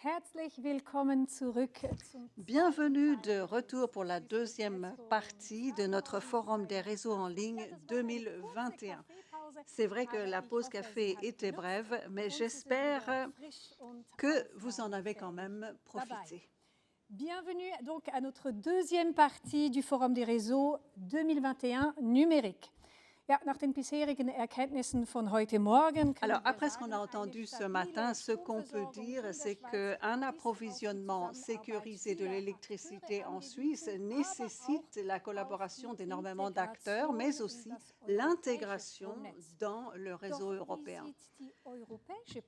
Herzlich willkommen zurück zum Bienvenue de retour pour la deuxième partie de notre Forum des réseaux en ligne 2021. C'est vrai que la pause café était brève, mais j'espère que vous en avez quand même profité. Bienvenue donc à notre deuxième partie du Forum des réseaux 2021 numérique. Ja, nach den bisherigen Erkenntnissen von heute Morgen Alors, après ce qu'on a entendu ce matin, ce qu'on peut dire, c'est qu'un approvisionnement sécurisé de l'électricité en Suisse nécessite la collaboration d'énormément d'acteurs, mais aussi l'intégration dans le réseau européen.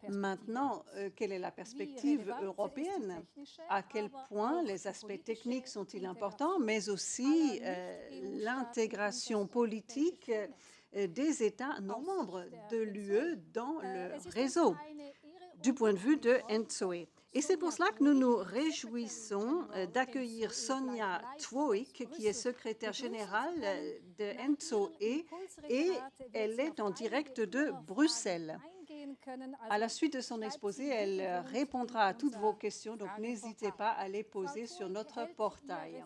Maintenant, quelle est la perspective européenne? À quel point les aspects techniques sont-ils importants, mais aussi l'intégration politique des États non membres de l'UE dans le réseau du point de vue de ENTSO-E. Et c'est pour cela que nous nous réjouissons d'accueillir Sonja Twoik, qui est secrétaire générale de ENTSO-E, et elle est en direct de Bruxelles. À la suite de son exposé, elle répondra à toutes vos questions, donc n'hésitez pas à les poser sur notre portail.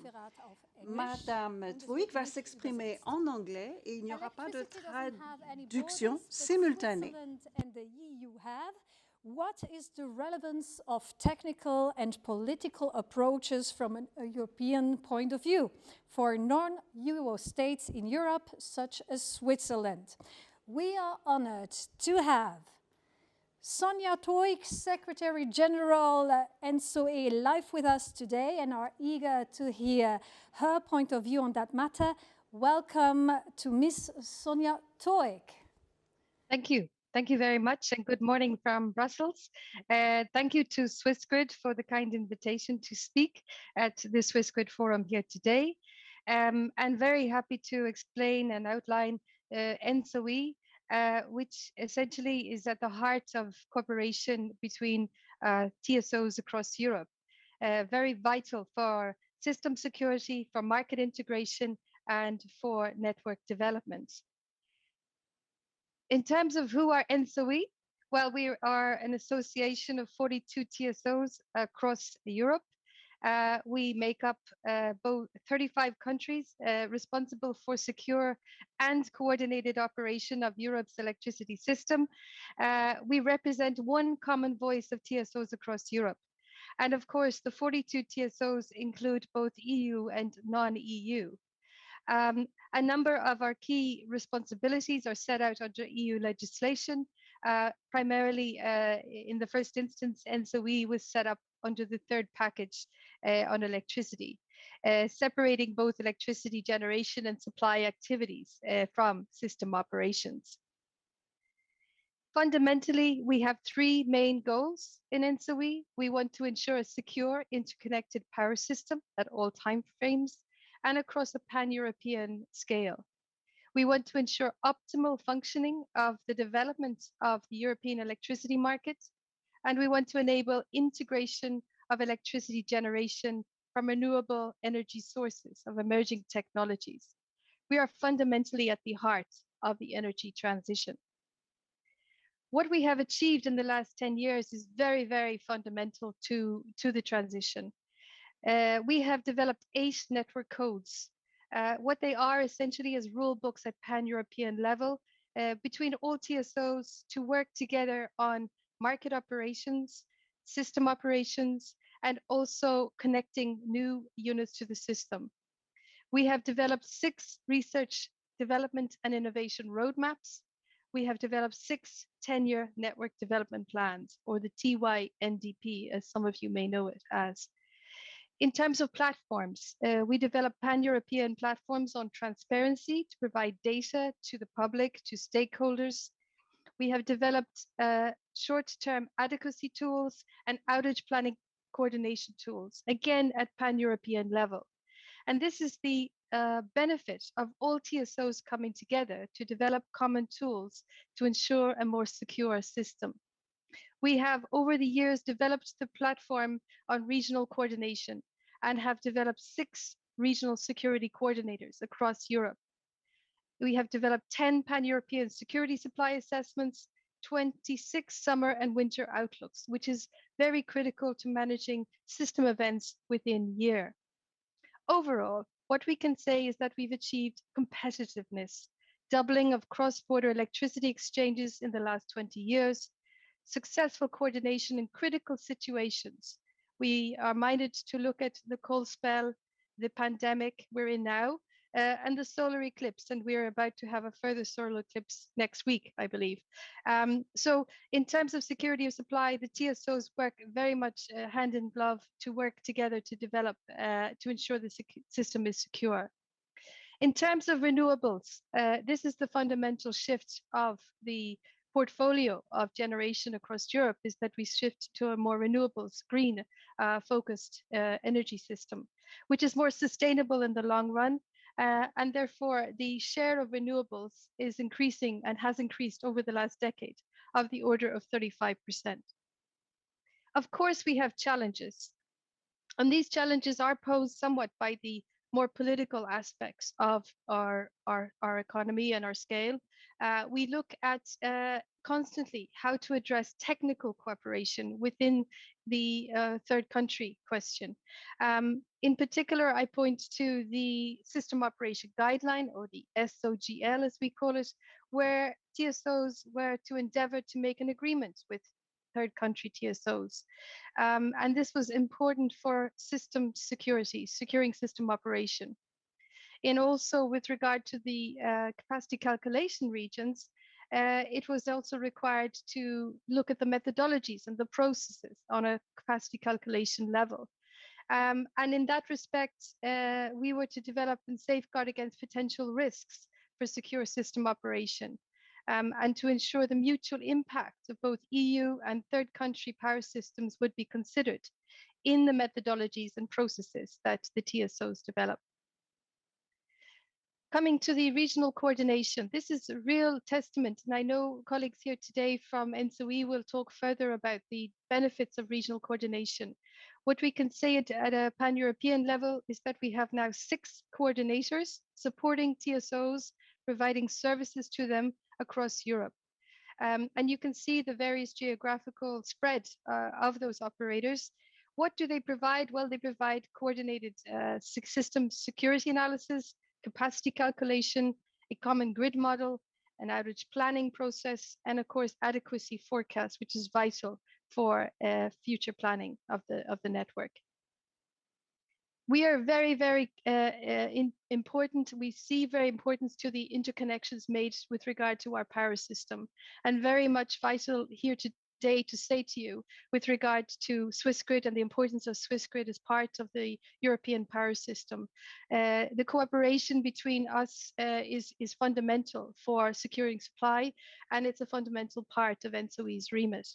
Madame Twoik va s'exprimer en anglais et il n'y aura pas de traduction simultanée. What is the relevance of technical and political approaches from a European point of view for non-EU states in Europe, such as Switzerland? We are honored to have Sonja Twoik, Secretary General ENTSO-E, live with us today and are eager to hear her point of view on that matter. Welcome to Ms. Sonja Twoik. Thank you. Thank you very much and good morning from Brussels. Thank you to Swissgrid for the kind invitation to speak at the Swissgrid Forum here today. I'm very happy to explain and outline ENTSO-E, which essentially is at the heart of cooperation between TSOs across Europe. Very vital for system security, for market integration, and for network development. In terms of who are ENTSO-E, well, we are an association of 42 TSOs across Europe. We make up both 35 countries responsible for secure and coordinated operation of Europe's electricity system. We represent one common voice of TSOs across Europe. And of course, the 42 TSOs include both EU and non-EU. A number of our key responsibilities are set out under EU legislation. Primarily, in the first instance, ENTSO-E was set up under the third package on electricity, separating both electricity generation and supply activities from system operations. Fundamentally, we have three main goals in ENTSO-E. We want to ensure a secure, interconnected power system at all time frames and across a pan-European scale. We want to ensure optimal functioning of the development of the European electricity market, and we want to enable integration of electricity generation from renewable energy sources of emerging technologies. We are fundamentally at the heart of the energy transition. What we have achieved in the last 10 years is very, very fundamental to the transition. We have developed 8 network codes. What they are essentially is rule books at pan-European level between all TSOs to work together on market operations, system operations, and also connecting new units to the system. We have developed 6 research, development, and innovation roadmaps. We have developed 6 10-year network development plans, or the TYNDP, as some of you may know it as. In terms of platforms, we develop pan-European platforms on transparency to provide data to the public, to stakeholders. We have developed short-term adequacy tools and outage planning coordination tools, again at pan-European level. And this is the benefit of all TSOs coming together to develop common tools to ensure a more secure system. We have over the years developed the platform on regional coordination and have developed 6 regional security coordinators across Europe. We have developed 10 pan-European security supply assessments, 26 summer and winter outlooks, which is very critical to managing system events within year. Overall, what we can say is that we've achieved competitiveness, doubling of cross-border electricity exchanges in the last 20 years, successful coordination in critical situations. We are minded to look at the cold spell, the pandemic we're in now, and the solar eclipse. And we're about to have a further solar eclipse next week, I believe. So in terms of security of supply, the TSOs work very much hand in glove to work together to develop, to ensure the system is secure. In terms of renewables, this is the fundamental shift of the portfolio of generation across Europe, is that we shift to a more renewables, green focused energy system, which is more sustainable in the long run. And therefore, the share of renewables is increasing and has increased over the last decade of the order of 35%. Of course, we have challenges. And these challenges are posed somewhat by the more political aspects of our economy and our scale. We look at constantly how to address technical cooperation within the third country question. In particular, I point to the System Operation Guideline, or the SOGL as we call it, where TSOs were to endeavor to make an agreement with third country TSOs. And this was important for system security, securing system operation. And also with regard to the capacity calculation regions, it was also required to look at the methodologies and the processes on a capacity calculation level. And in that respect, we were to develop and safeguard against potential risks for secure system operation. And to ensure the mutual impact of both EU and third country power systems would be considered in the methodologies and processes that the TSOs develop. Coming to the regional coordination, this is a real testament, and I know colleagues here today from ENTSO-E will talk further about the benefits of regional coordination. What we can say at a pan-European level is that we have now 6 coordinators supporting TSOs, providing services to them across Europe. And you can see the various geographical spread of those operators. What do they provide? Well, they provide coordinated system security analysis, capacity calculation, a common grid model, an outage planning process, and of course, adequacy forecast, which is vital for future planning of the network. We are very, very important. We see very importance to the interconnections made with regard to our power system, and very much vital here today to say to you with regard to Swissgrid and the importance of Swissgrid as part of the European power system. The cooperation between us is fundamental for securing supply, and it's a fundamental part of ENTSO-E's remit.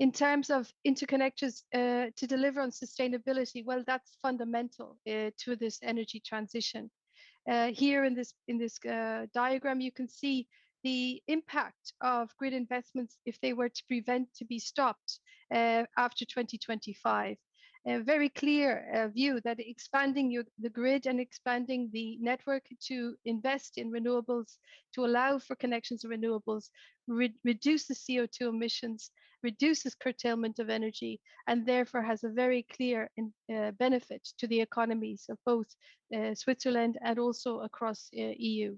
In terms of interconnectors to deliver on sustainability, well, that's fundamental to this energy transition. Here in this diagram, you can see the impact of grid investments if they were to be stopped after 2025. A very clear view that expanding the grid and expanding the network to invest in renewables, to allow for connections of renewables, reduce the CO2 emissions, reduces curtailment of energy, and therefore has a very clear benefit to the economies of both Switzerland and also across EU.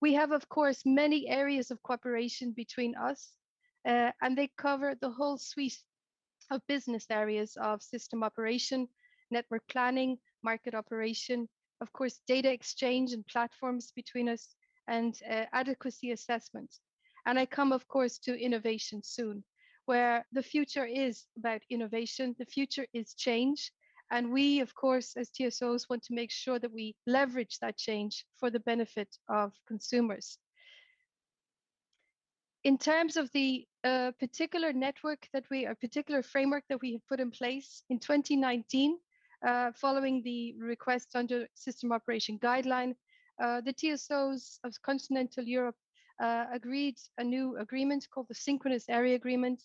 We have, of course, many areas of cooperation between us, and they cover the whole suite of business areas of system operation, network planning, market operation, of course, data exchange and platforms between us, and adequacy assessment. And I come, of course, to innovation soon, where the future is about innovation, the future is change. And we, of course, as TSOs, want to make sure that we leverage that change for the benefit of consumers. In terms of the particular network that particular framework that we have put in place in 2019, following the request under System Operation Guideline, the TSOs of continental Europe agreed a new agreement called the Synchronous Area Agreement.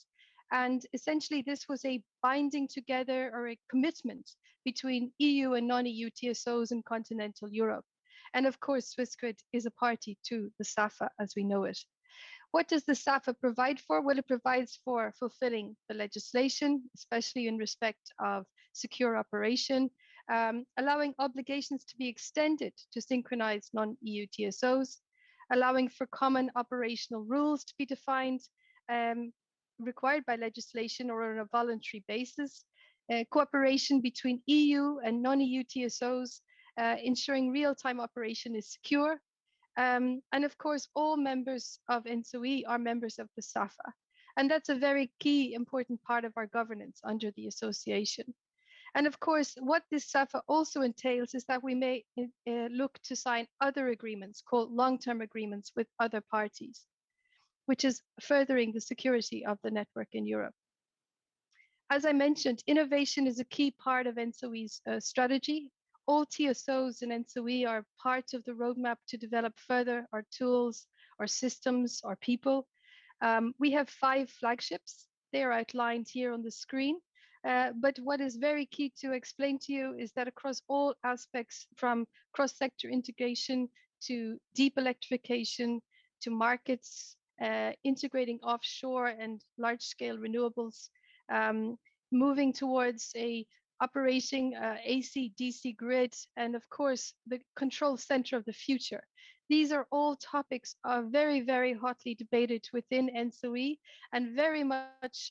And essentially, this was a binding together or a commitment between EU and non-EU TSOs in continental Europe. And of course, Swissgrid is a party to the SAFA as we know it. What does the SAFA provide for? Well, it provides for fulfilling the legislation, especially in respect of secure operation, allowing obligations to be extended to synchronize non-EU TSOs, allowing for common operational rules to be defined, required by legislation or on a voluntary basis, cooperation between EU and non-EU TSOs, ensuring real-time operation is secure. And of course, all members of ENTSO-E are members of the SAFA. And that's a very key, important part of our governance under the association. And of course, what this SAFA also entails is that we may look to sign other agreements called long-term agreements with other parties, which is furthering the security of the network in Europe. As I mentioned, innovation is a key part of ENTSO-E's strategy. All TSOs in ENTSO-E are part of the roadmap to develop further our tools, our systems, our people. We have 5 flagships. They are outlined here on the screen. But what is very key to explain to you is that across all aspects, from cross-sector integration to deep electrification to markets, integrating offshore and large-scale renewables, moving towards a operating AC/DC grid, and of course, the control center of the future. These are all topics very, very hotly debated within ENTSO-E and very much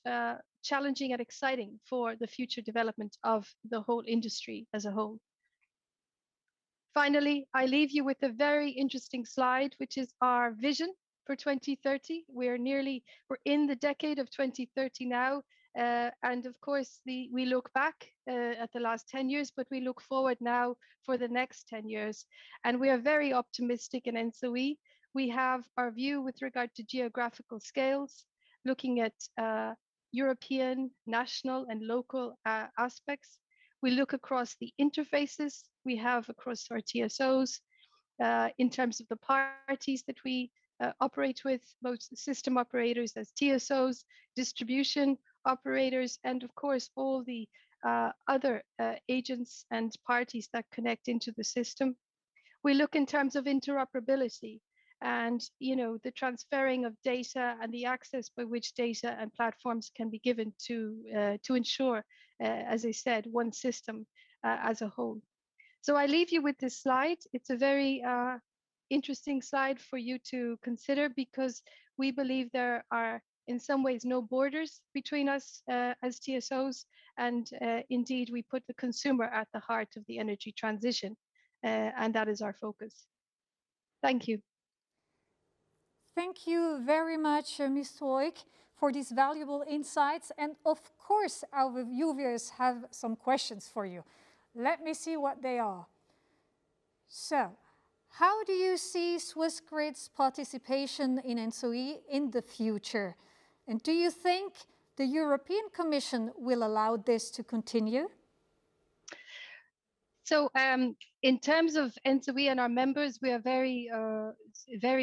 challenging and exciting for the future development of the whole industry as a whole. Finally, I leave you with a very interesting slide, which is our vision for 2030. We're in the decade of 2030 now. And of course, we look back at the last 10 years, but we look forward now for the next 10 years. And we are very optimistic in ENTSO-E. We have our view with regard to geographical scales, looking at European, national, and local aspects. We look across the interfaces we have across our TSOs in terms of the parties that we operate with, both system operators as TSOs, distribution operators, and of course, all the other agents and parties that connect into the system. We look in terms of interoperability and the transferring of data and the access by which data and platforms can be given to ensure, as I said, one system as a whole. So I leave you with this slide. It's a very interesting slide for you to consider because we believe there are in some ways no borders between us as TSOs, and indeed we put the consumer at the heart of the energy transition, and that is our focus. Thank you. Thank you very much, Ms. Hoek, for these valuable insights. And of course, our viewers have some questions for you. Let me see what they are. So, how do you see Swissgrid's participation in ENTSO-E in the future? And do you think the European Commission will allow this to continue? So in terms of ENTSO-E and our members, we are very,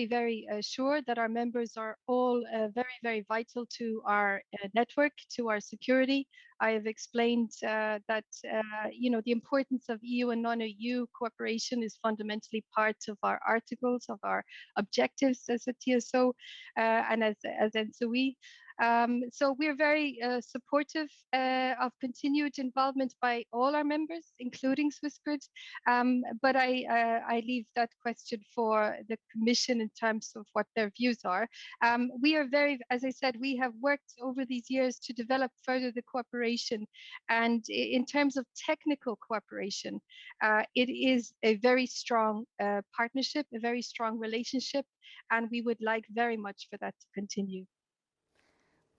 very sure that our members are all very, very vital to our network, to our security. I have explained that, the importance of EU and non-EU cooperation is fundamentally part of our articles, of our objectives as a TSO and as ENTSO-E. So we're very supportive of continued involvement by all our members, including Swissgrid. But I leave that question for the Commission in terms of what their views are. We are very, as I said, we have worked over these years to develop further the cooperation. And in terms of technical cooperation, it is a very strong partnership, a very strong relationship, and we would like very much for that to continue.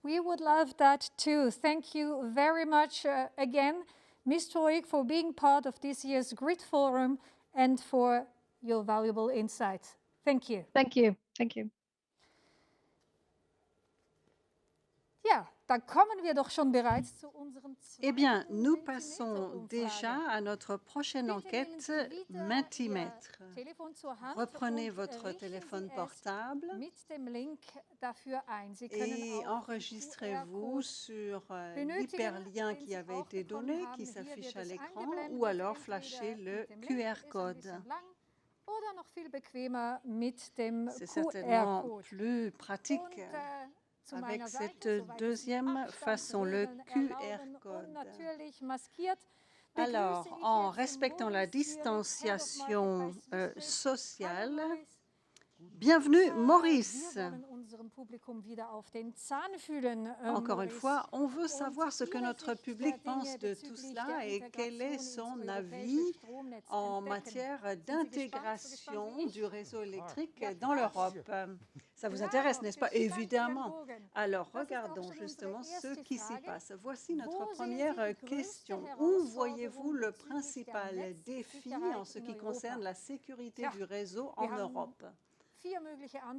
We would love that too. Thank you very much again, Ms. Hoek, for being part of this year's Grid Forum and for your valuable insights. Thank you. Thank you. Thank you. Ja, dann kommen wir doch schon bereits zu unserem zweiten Eh bien, nous passons déjà à notre prochaine enquête, Mentimeter. Reprenez votre téléphone portable et enregistrez-vous sur l'hyperlien qui avait été donné, qui s'affiche à l'écran, ou alors flashez le QR code. C'est certainement plus pratique avec cette deuxième façon, le QR code. Alors, en respectant la distanciation sociale, bienvenue Maurice. Encore une fois, on veut savoir ce que notre public pense de tout cela et quel est son avis en matière d'intégration du réseau électrique dans l'Europe. Ça vous intéresse, n'est-ce pas? Évidemment. Alors, regardons justement ce qui s'y passe. Voici notre première question. Où voyez-vous le principal défi en ce qui concerne la sécurité du réseau en Europe?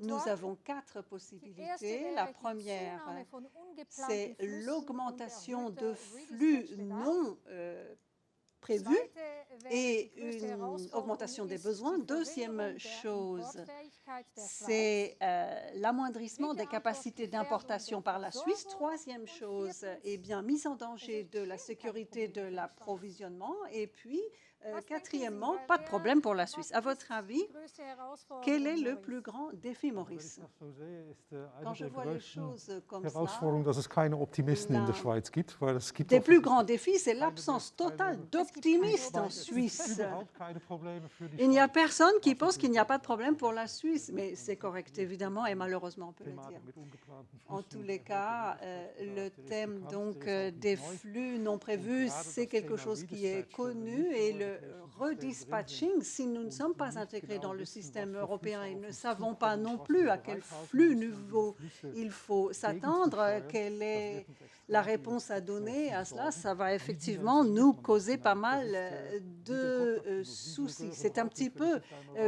Nous avons 4 possibilités. La première, c'est l'augmentation de flux non prévus et une augmentation des besoins. Deuxième chose, c'est l'amoindrissement des capacités d'importation par la Suisse. Troisième chose, eh bien, mise en danger de la sécurité de l'approvisionnement. Et puis, quatrièmement, pas de problème pour la Suisse. À votre avis, quel est le plus grand défi, Maurice? Quand je vois les choses comme ça, des plus grands défis, c'est l'absence totale d'optimistes en Suisse. Il n'y a personne qui pense qu'il n'y a pas de problème pour la Suisse, mais c'est correct, évidemment, et malheureusement, on peut le dire. En tous les cas, le thème donc des flux non prévus, c'est quelque chose qui est connu, et le redispatching, si nous ne sommes pas intégrés dans le système européen et ne savons pas non plus à quel flux nouveau il faut s'attendre, quelle est la réponse à donner à cela, ça va effectivement nous causer pas mal de soucis. C'est un petit peu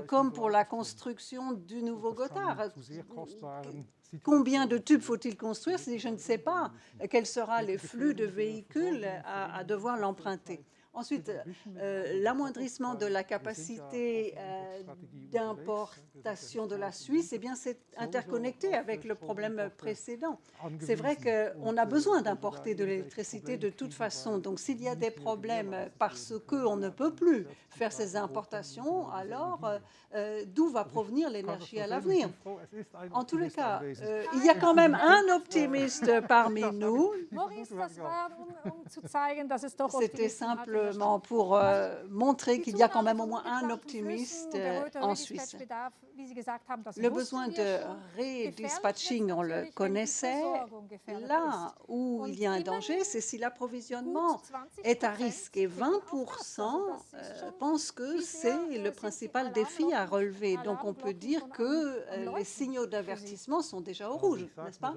comme pour la construction du nouveau Gothard. Combien de tubes faut-il construire si je ne sais pas quel sera les flux de véhicules à devoir l'emprunter? Ensuite, l'amoindrissement de la capacité d'importation de la Suisse, eh bien, c'est interconnecté avec le problème précédent. C'est vrai qu'on a besoin d'importer de l'électricité de toute façon. Donc, s'il y a des problèmes parce qu'on ne peut plus faire ces importations, alors d'où va provenir l'énergie à l'avenir? En tous les cas, il y a quand même un optimiste parmi nous. C'était simplement pour montrer qu'il y a quand même au moins un optimiste en Suisse. Le besoin de redispatching, on le connaissait. Là où il y a un danger, c'est si l'approvisionnement est à risque. Et 20% pensent que c'est le principal défi à relever. Donc on peut dire que les signaux d'avertissement sont déjà au rouge, n'est-ce pas?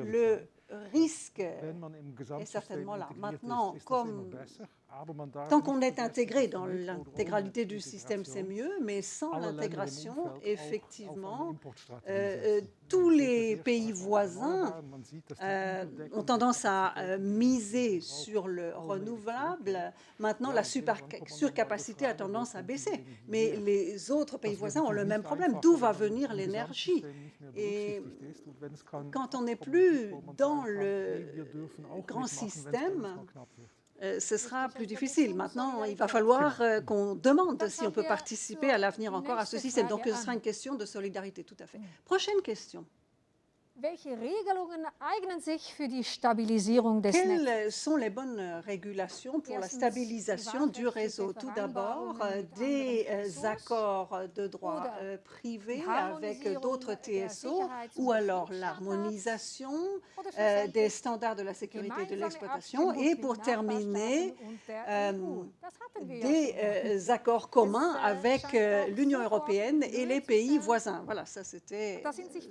Le risque est certainement là. Maintenant, tant qu'on est intégré dans l'intégralité du système, c'est mieux, mais sans l'intégration, effectivement, tous les pays voisins ont tendance à miser sur le renouvelable. Maintenant, la surcapacité a tendance à baisser, mais les autres pays voisins ont le même problème. D'où va venir l'énergie? Et quand on n'est plus dans le grand système, ce sera plus difficile. Maintenant, il va falloir qu'on demande si on peut participer à l'avenir encore à ce système. Donc, ce sera une question de solidarité, tout à fait. Prochaine question. Quelles sont les bonnes régulations pour la stabilisation du réseau? Tout d'abord, des accords de droit privé avec d'autres TSO, ou alors l'harmonisation des standards de la sécurité de l'exploitation, et pour terminer, des accords communs avec l'Union européenne et les pays voisins. Voilà, ça c'était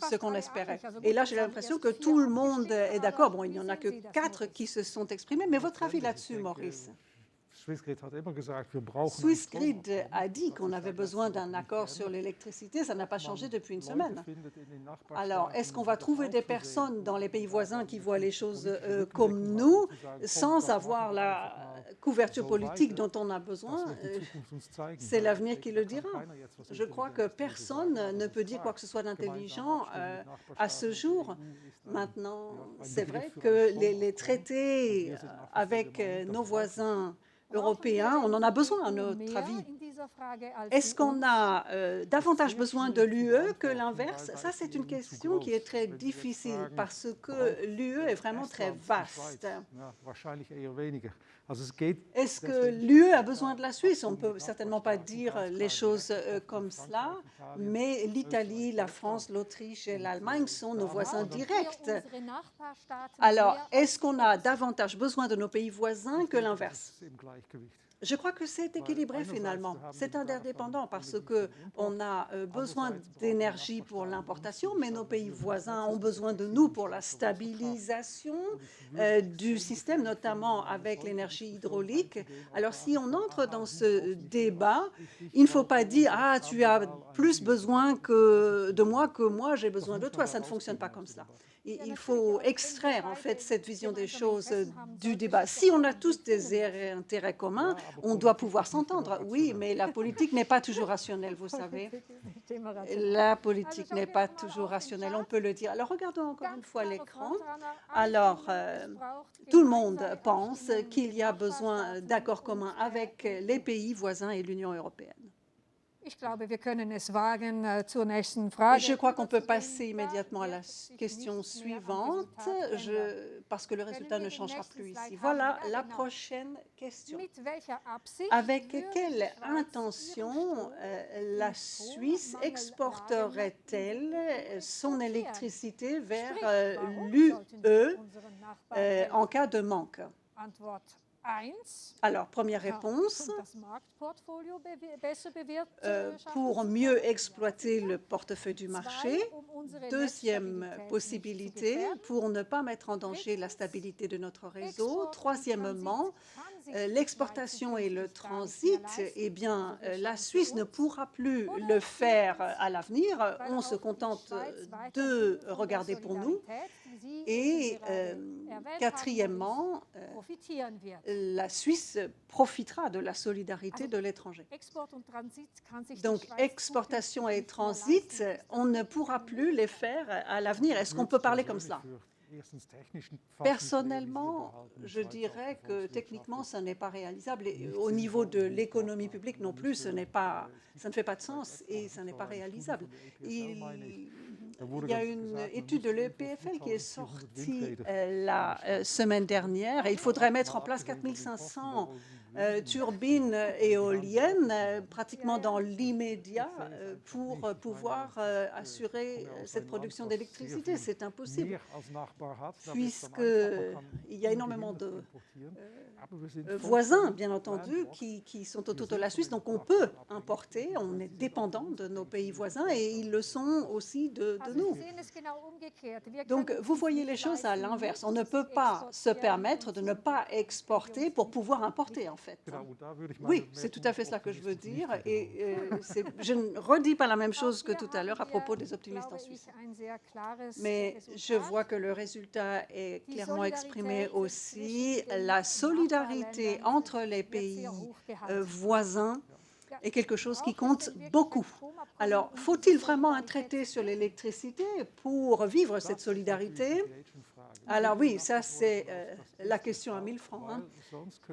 ce qu'on espérait. Et là, j'ai l'impression que tout le monde est d'accord. Bon, il n'y en a que 4 qui se sont exprimés, mais votre avis là-dessus, Maurice? Swissgrid a dit qu'on avait besoin d'un accord sur l'électricité. Ça n'a pas changé depuis une semaine. Alors, est-ce qu'on va trouver des personnes dans les pays voisins qui voient les choses comme nous, sans avoir la couverture politique dont on a besoin? C'est l'avenir qui le dira. Je crois que personne ne peut dire quoi que ce soit d'intelligent à ce jour. Maintenant, c'est vrai que les traités avec nos voisins européens, on en a besoin, à notre avis. Est-ce qu'on a davantage besoin de l'UE que l'inverse? Ça, c'est une question qui est très difficile parce que l'UE est vraiment très vaste. Est-ce que l'UE a besoin de la Suisse? On ne peut certainement pas dire les choses comme cela, mais l'Italie, la France, l'Autriche et l'Allemagne sont nos voisins directs. Alors, est-ce qu'on a davantage besoin de nos pays voisins que l'inverse? Je crois que c'est équilibré finalement. C'est interdépendant parce qu'on a besoin d'énergie pour l'importation, mais nos pays voisins ont besoin de nous pour la stabilisation du système, notamment avec l'énergie hydraulique. Alors si on entre dans ce débat, il ne faut pas dire « Ah, tu as plus besoin de moi que moi, j'ai besoin de toi ». Ça ne fonctionne pas comme cela. Il faut extraire en fait cette vision des choses du débat. Si on a tous des intérêts communs, on doit pouvoir s'entendre. Oui, mais la politique n'est pas toujours rationnelle, vous savez. La politique n'est pas toujours rationnelle, on peut le dire. Alors regardons encore une fois l'écran. Alors, tout le monde pense qu'il y a besoin d'accords communs avec les pays voisins et l'Union européenne. Je crois qu'on peut passer immédiatement à la question suivante, parce que le résultat ne changera plus ici. Voilà la prochaine question. Avec quelle intention la Suisse exporterait-elle son électricité vers l'UE en cas de manque? Alors, première réponse, pour mieux exploiter le portefeuille du marché. Deuxième possibilité, pour ne pas mettre en danger la stabilité de notre réseau. Troisièmement, l'exportation et le transit, eh bien, la Suisse ne pourra plus le faire à l'avenir. On se contente de regarder pour nous. Et quatrièmement, la Suisse profitera de la solidarité de l'étranger. Donc, exportation et transit, on ne pourra plus les faire à l'avenir. Est-ce qu'on peut parler comme cela? Personnellement, je dirais que techniquement, ça n'est pas réalisable. Et au niveau de l'économie publique non plus, ça ne fait pas de sens et ça n'est pas réalisable. Il y a une étude de l'EPFL qui est sortie la semaine dernière et il faudrait mettre en place 4500 turbines éoliennes pratiquement dans l'immédiat pour pouvoir assurer cette production d'électricité. C'est impossible puisqu'il y a énormément de voisins, bien entendu, qui sont autour de la Suisse. Donc on peut importer, on est dépendant de nos pays voisins et ils le sont aussi de nous. Donc vous voyez les choses à l'inverse. On ne peut pas se permettre de ne pas exporter pour pouvoir importer, en fait. Oui, c'est tout à fait cela que je veux dire. Et je ne redis pas la même chose que tout à l'heure à propos des optimistes en Suisse. Mais je vois que le résultat est clairement exprimé aussi. La solidarité entre les pays voisins est quelque chose qui compte beaucoup. Alors, faut-il vraiment un traité sur l'électricité pour vivre cette solidarité? Alors oui, ça c'est la question à 1000 francs. Hein.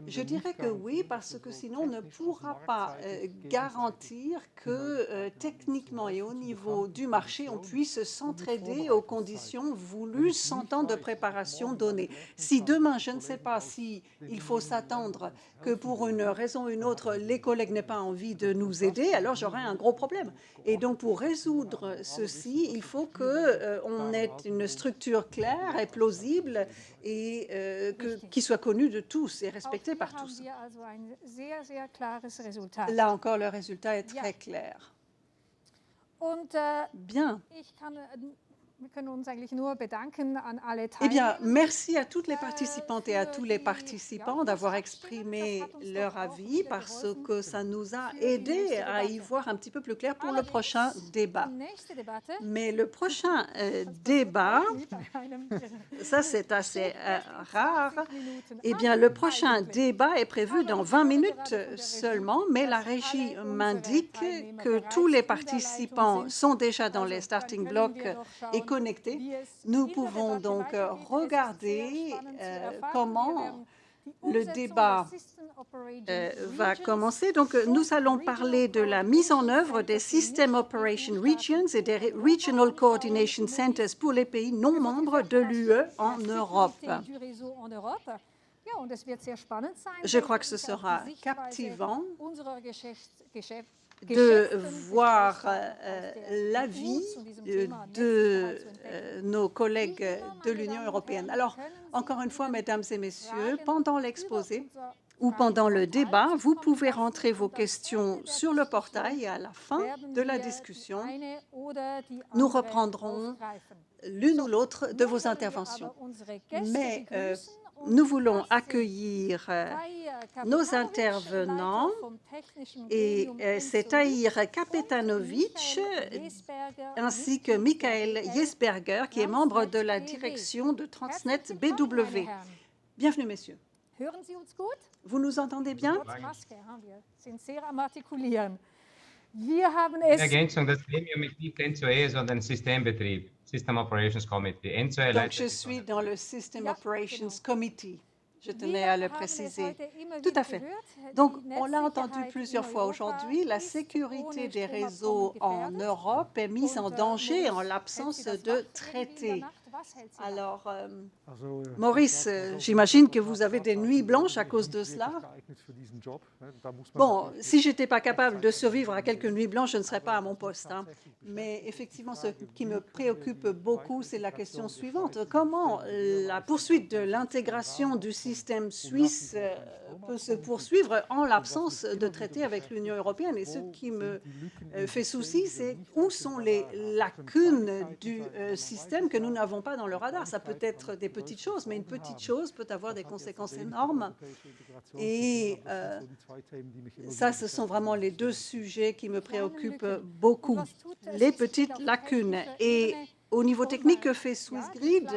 Je dirais que oui, parce que sinon on ne pourra pas garantir que techniquement et au niveau du marché, on puisse s'entraider aux conditions voulues sans temps de préparation donnée. Si demain, je ne sais pas si il faut s'attendre que pour une raison ou une autre, les collègues n'aient pas envie de nous aider, alors j'aurai un gros problème. Et donc pour résoudre ceci, il faut qu'on ait une structure claire et plausible et qui soit connue de tous et respectée par tous. Là encore, le résultat est très clair. Bien. Eh bien, merci à toutes les participantes et à tous les participants d'avoir exprimé leur avis parce que ça nous a aidés à y voir un petit peu plus clair pour le prochain débat. Mais le prochain débat, ça c'est assez rare, eh bien, le prochain débat est prévu dans 20 minutes seulement, mais la régie m'indique que tous les participants sont déjà dans les starting blocks et connectés. Nous pouvons donc regarder comment Le débat va commencer. Donc, nous allons parler de la mise en œuvre des System Operation Regions et des Regional Coordination Centers pour les pays non membres de l'UE en Europe. Je crois que ce sera captivant de voir l'avis de nos collègues de l'Union européenne. Alors, encore une fois, mesdames et messieurs, pendant l'exposé ou pendant le débat, vous pouvez rentrer vos questions sur le portail et à la fin de la discussion, nous reprendrons l'une ou l'autre de vos interventions. Mais nous voulons accueillir nos intervenants et c'est Tahir Kapetanovic ainsi que Michael Jesberger qui est membre de la direction de Transnet BW. Bienvenue, messieurs. Vous nous entendez bien? Ergänzung, das Gremium ist nicht NCOE, sondern Systembetrieb, System Operations Committee. NCOE Donc, je suis dans le System Operations Committee. Je tenais à le préciser. Tout à fait. Donc, on l'a entendu plusieurs fois aujourd'hui, la sécurité des réseaux en Europe est mise en danger en l'absence de traité. Alors, Maurice, j'imagine que vous avez des nuits blanches à cause de cela. Bon, si je n'étais pas capable de survivre à quelques nuits blanches, je ne serais pas à mon poste. Hein. Mais effectivement, ce qui me préoccupe beaucoup, c'est la question suivante. Comment la poursuite de l'intégration du système suisse peut se poursuivre en l'absence de traité avec l'Union européenne? Et ce qui me fait souci, c'est où sont les lacunes du système que nous n'avons pas dans le radar. Ça peut être des petites choses, mais une petite chose peut avoir des conséquences énormes. Et ça, ce sont vraiment les deux sujets qui me préoccupent beaucoup, les petites lacunes. Et au niveau technique, que fait Swissgrid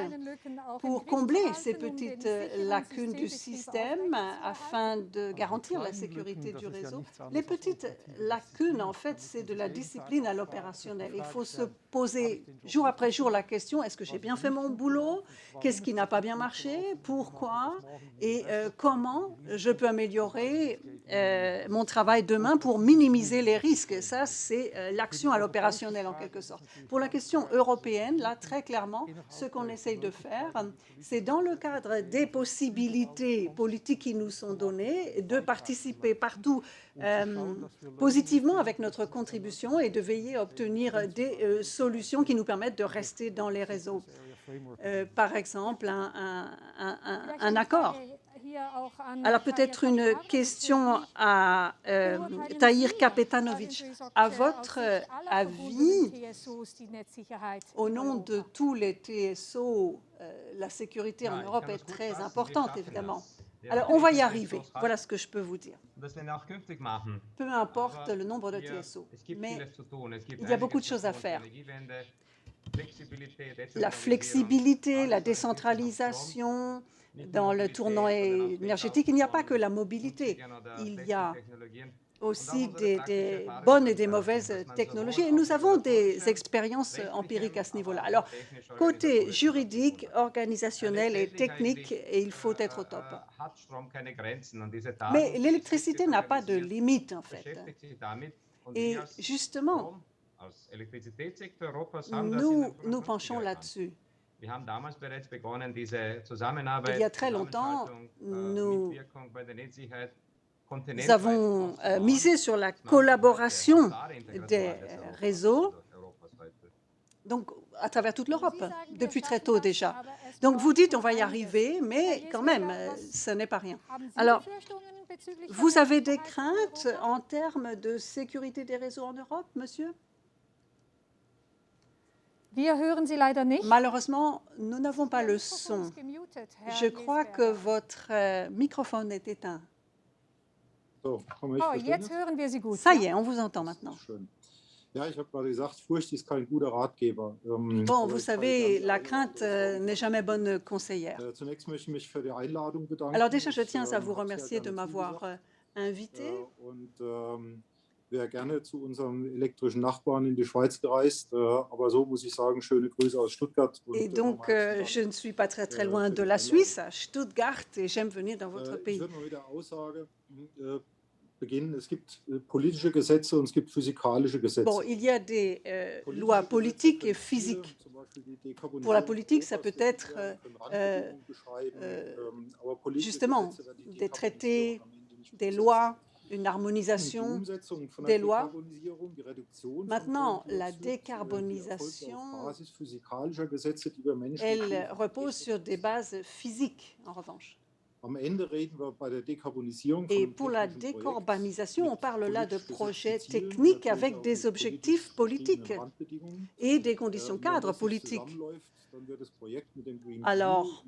pour combler ces petites lacunes du système afin de garantir la sécurité du réseau? Les petites lacunes, en fait, c'est de la discipline à l'opérationnel. Il faut se poser jour après jour la question, est-ce que j'ai bien fait mon boulot? Qu'est-ce qui n'a pas bien marché? Pourquoi? Et comment je peux améliorer mon travail demain pour minimiser les risques? Ça, c'est l'action à l'opérationnel en quelque sorte. Pour la question européenne, là, très clairement, ce qu'on essaye de faire, c'est dans le cadre des possibilités politiques qui nous sont données, de participer partout positivement avec notre contribution et de veiller à obtenir des solutions qui nous permettent de rester dans les réseaux. Par exemple, un accord. Alors peut-être une question à Tahir Kapetanovic. À votre avis, au nom de tous les TSO, la sécurité en Europe est très importante, évidemment. Alors, on va y arriver. Voilà ce que je peux vous dire. Peu importe le nombre de TSO, mais il y a beaucoup de choses à faire. La flexibilité, la décentralisation, dans le tournant énergétique, il n'y a pas que la mobilité. Il y a aussi des bonnes et des mauvaises technologies. Et nous avons des expériences empiriques à ce niveau-là. Alors, côté juridique, organisationnel et technique, il faut être au top. Mais l'électricité n'a pas de limite, en fait. Et justement, nous penchons là-dessus. Il y a très longtemps, nous avons misé sur la collaboration des réseaux, donc à travers toute l'Europe, depuis très tôt déjà. Donc vous dites on va y arriver, mais quand même, ce n'est pas rien. Alors, vous avez des craintes en termes de sécurité des réseaux en Europe, monsieur? Malheureusement, nous n'avons pas le son. Je crois que votre microphone est éteint. Ça y est, on vous entend maintenant. Bon, vous savez, la crainte n'est jamais bonne conseillère. Alors déjà, je tiens à vous remercier de m'avoir invité. wäre gerne zu unserem elektrischen Nachbarn in die Schweiz gereist, aber so muss ich sagen, schöne Grüße aus Stuttgart. Et donc, je ne suis pas très loin de la Suisse, à Stuttgart, et j'aime venir dans votre Ich pays. würde mal mit der Aussage beginnen. Es gibt politische Gesetze und es gibt physikalische Gesetze. Bon, il y a des lois politiques et physiques. Pour la politique, ça peut être justement des traités, des lois, une harmonisation des lois. Maintenant, la décarbonisation, elle repose sur des bases physiques, en revanche. Et pour la décarbonisation, on parle là de projets techniques avec des objectifs politiques et des conditions cadres politiques. Alors,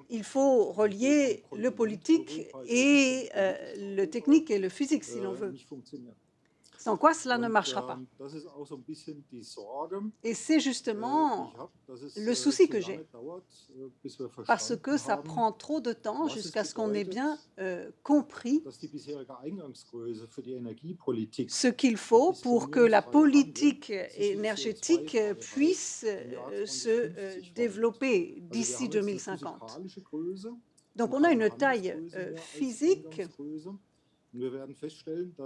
il faut relier le politique et le technique et le physique, si l'on veut. Sans quoi cela ne marchera pas. Et c'est justement le souci que j'ai, parce que ça prend trop de temps jusqu'à ce qu'on ait bien compris ce qu'il faut pour que la politique énergétique puisse se développer d'ici 2050. Donc on a une taille physique.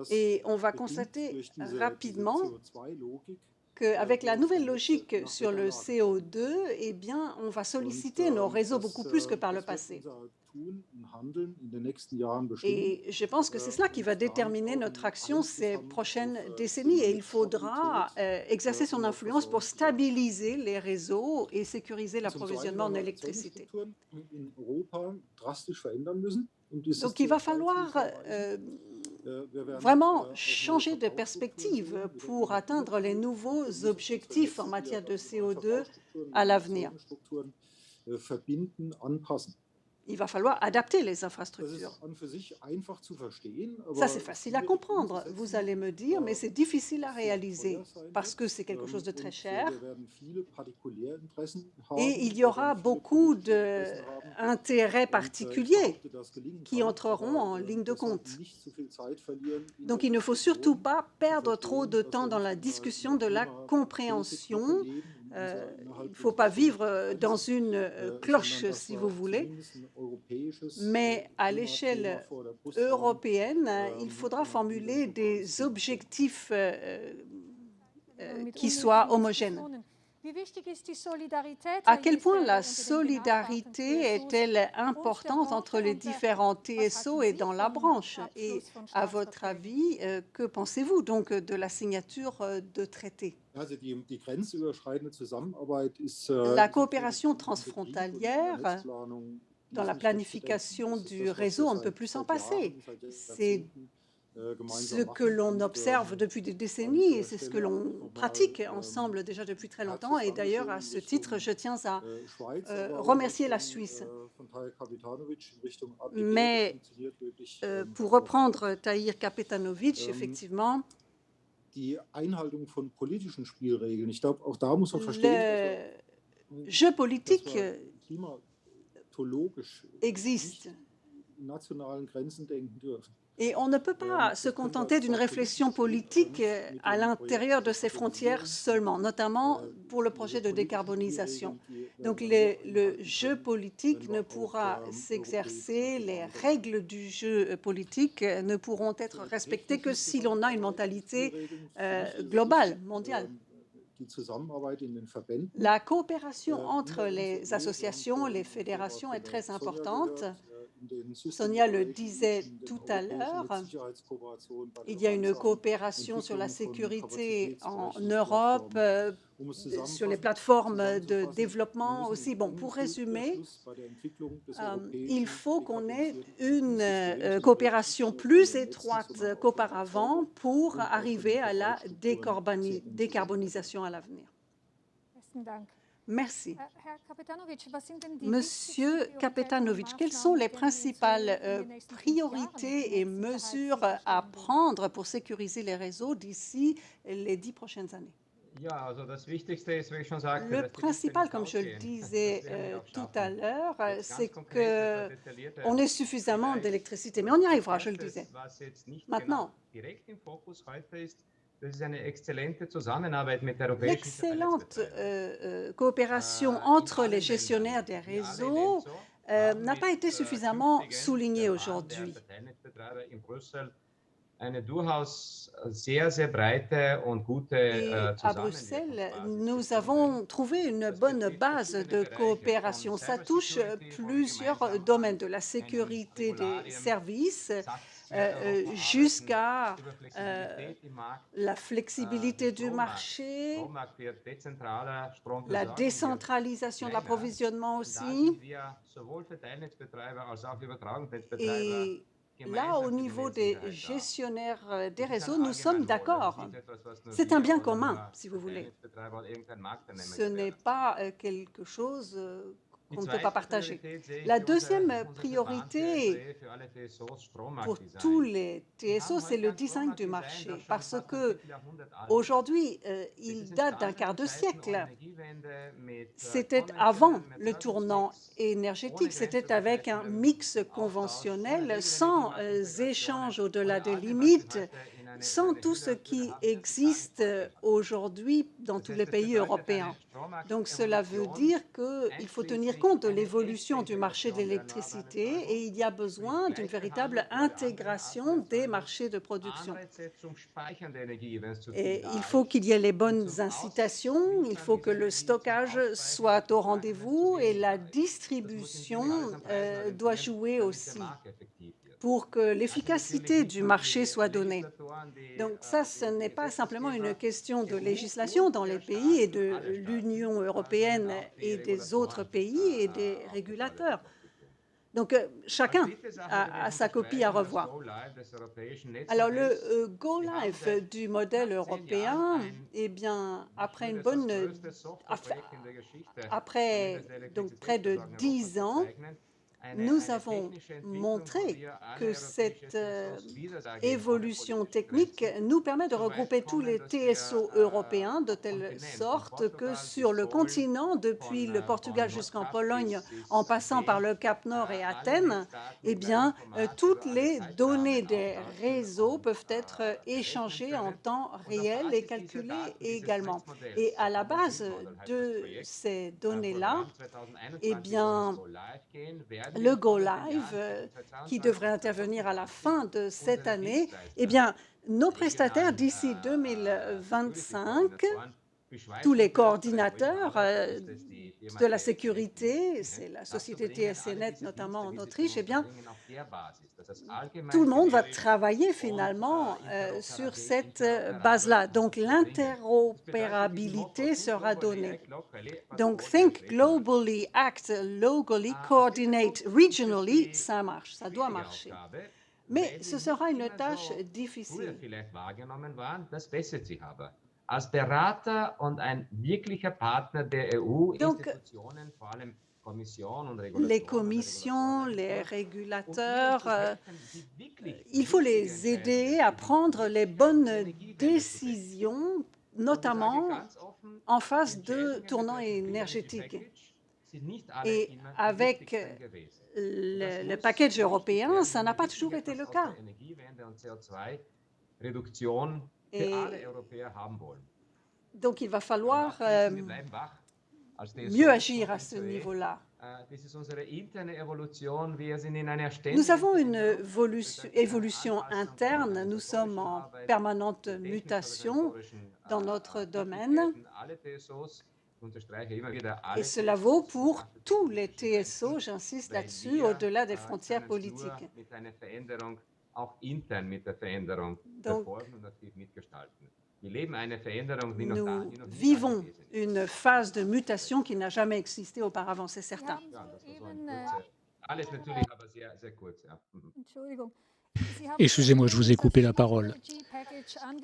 Et on va constater rapidement qu'avec la nouvelle logique sur le CO2, eh bien, on va solliciter nos réseaux beaucoup plus que par le passé. Et je pense que c'est cela qui va déterminer notre action ces prochaines décennies. Et il faudra exercer son influence pour stabiliser les réseaux et sécuriser l'approvisionnement en électricité. Donc il va falloir vraiment changer de perspective pour atteindre les nouveaux objectifs en matière de CO2 à l'avenir. Il va falloir adapter les infrastructures. Ça, c'est facile à comprendre, vous allez me dire, mais c'est difficile à réaliser parce que c'est quelque chose de très cher et il y aura beaucoup d'intérêts particuliers qui entreront en ligne de compte. Donc, il ne faut surtout pas perdre trop de temps dans la discussion de la compréhension. Il ne faut pas vivre dans une cloche, si vous voulez, mais à l'échelle européenne, il faudra formuler des objectifs qui soient homogènes. À quel point la solidarité est-elle importante entre les différents TSO et dans la branche? Et à votre avis, que pensez-vous donc de la signature de traités? La coopération transfrontalière dans la planification du réseau, on ne peut plus s'en passer. C'est ce que l'on observe depuis des décennies et c'est ce que l'on pratique ensemble déjà depuis très longtemps. Et d'ailleurs, à ce titre, je tiens à remercier la Suisse. Mais pour reprendre Tahir Kapetanovic, effectivement, le jeu politique existe. Et on ne peut pas se contenter d'une réflexion politique à l'intérieur de ces frontières seulement, notamment pour le projet de décarbonisation. Donc le jeu politique ne pourra s'exercer, les règles du jeu politique ne pourront être respectées que si l'on a une mentalité globale, mondiale. La coopération entre les associations, les fédérations est très importante. Sonia le disait tout à l'heure, il y a une coopération sur la sécurité en Europe, sur les plateformes de développement aussi. Bon, pour résumer, il faut qu'on ait une coopération plus étroite qu'auparavant pour arriver à la décarbonisation à l'avenir. Merci. Monsieur Kapetanovic, quelles sont les principales priorités et mesures à prendre pour sécuriser les réseaux d'ici les 10 prochaines années? Le principal, comme je le disais tout à l'heure, c'est qu'on ait suffisamment d'électricité. Mais on y arrivera, je le disais. Maintenant, l'excellente coopération entre les gestionnaires des réseaux n'a pas été suffisamment soulignée aujourd'hui. Et à Bruxelles, nous avons trouvé une bonne base de coopération. Ça touche plusieurs domaines, de la sécurité des services jusqu'à la flexibilité du marché, la décentralisation de l'approvisionnement aussi. Et là, au niveau des gestionnaires des réseaux, nous sommes d'accord. C'est un bien commun, si vous voulez. Ce n'est pas quelque chose qu'on ne peut pas partager. La deuxième priorité pour tous les TSO, c'est le design du marché, parce que aujourd'hui, il date d'un quart de siècle. C'était avant le tournant énergétique, c'était avec un mix conventionnel, sans échange au-delà des limites, sans tout ce qui existe aujourd'hui dans tous les pays européens. Donc cela veut dire qu'il faut tenir compte de l'évolution du marché de l'électricité et il y a besoin d'une véritable intégration des marchés de production. Et il faut qu'il y ait les bonnes incitations, il faut que le stockage soit au rendez-vous et la distribution doit jouer aussi pour que l'efficacité du marché soit donnée. Donc ça, ce n'est pas simplement une question de législation dans les pays et de l'Union européenne et des autres pays et des régulateurs. Donc chacun a sa copie à revoir. Alors le Go Live du modèle européen, eh bien, après donc près de 10 ans, nous avons montré que cette évolution technique nous permet de regrouper tous les TSO européens de telle sorte que sur le continent, depuis le Portugal jusqu'en Pologne, en passant par le Cap Nord et Athènes, eh bien, toutes les données des réseaux peuvent être échangées en temps réel et calculées également. Et à la base de ces données-là, eh bien, le Go Live, qui devrait intervenir à la fin de cette année, eh bien, nos prestataires d'ici 2025, tous les coordinateurs de la sécurité, c'est la société TSNet notamment en Autriche, eh bien, tout le monde va travailler finalement sur cette base-là. Donc l'interopérabilité sera donnée. Donc think globally, act locally, coordinate regionally, ça marche, ça doit marcher. Mais ce sera une tâche difficile. Als Berater und ein wirklicher Partner der EU, Institutionen, vor allem les commissions, les régulateurs, il faut les aider à prendre les bonnes décisions, notamment en phase de tournant énergétique. Et avec le package européen, ça n'a pas toujours été le cas. Et donc, il va falloir mieux agir à ce niveau-là. Nous avons une évolution interne, nous sommes en permanente mutation dans notre domaine. Et cela vaut pour tous les TSO, j'insiste là-dessus, au-delà des frontières politiques. Donc, nous vivons une phase de mutation qui n'a jamais existé auparavant, c'est certain. Excusez-moi, je vous ai coupé la parole.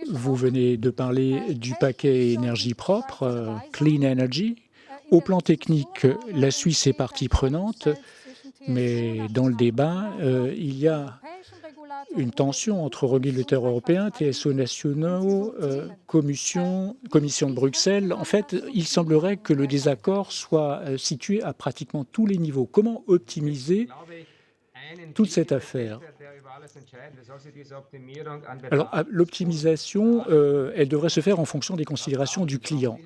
Vous venez de parler du paquet énergie propre, Clean Energy. Au plan technique, la Suisse est partie prenante, mais dans le débat, il y a une tension entre régulateurs européens, TSO nationaux, commission de Bruxelles. En fait, il semblerait que le désaccord soit situé à pratiquement tous les niveaux. Comment optimiser toute cette affaire? Alors, l'optimisation, elle devrait se faire en fonction des considérations du client.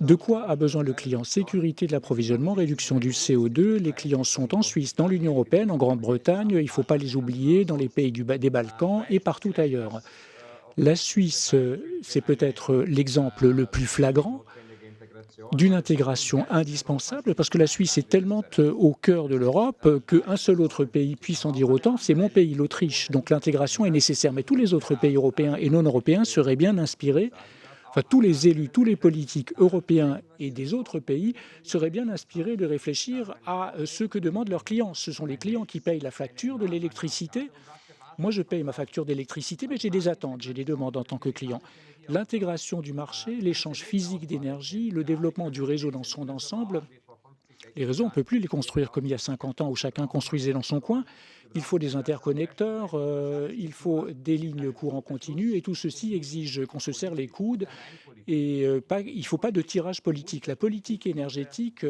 De quoi a besoin le client? Sécurité de l'approvisionnement, réduction du CO2. Les clients sont en Suisse, dans l'Union européenne, en Grande-Bretagne, il ne faut pas les oublier, dans les pays des Balkans et partout ailleurs. La Suisse, c'est peut-être l'exemple le plus flagrant d'une intégration indispensable, parce que la Suisse est tellement au cœur de l'Europe qu'un seul autre pays puisse en dire autant, c'est mon pays, l'Autriche. Donc l'intégration est nécessaire, mais tous les autres pays européens et non européens seraient bien inspirés, enfin tous les élus, tous les politiques européens et des autres pays seraient bien inspirés de réfléchir à ce que demandent leurs clients. Ce sont les clients qui payent la facture de l'électricité. Moi, je paye ma facture d'électricité, mais j'ai des attentes, j'ai des demandes en tant que client. L'intégration du marché, l'échange physique d'énergie, le développement du réseau dans son ensemble. Les réseaux, on ne peut plus les construire comme il y a 50 ans où chacun construisait dans son coin. Il faut des interconnecteurs, il faut des lignes courant continu et tout ceci exige qu'on se serre les coudes et il ne faut pas de tirage politique. La politique énergétique,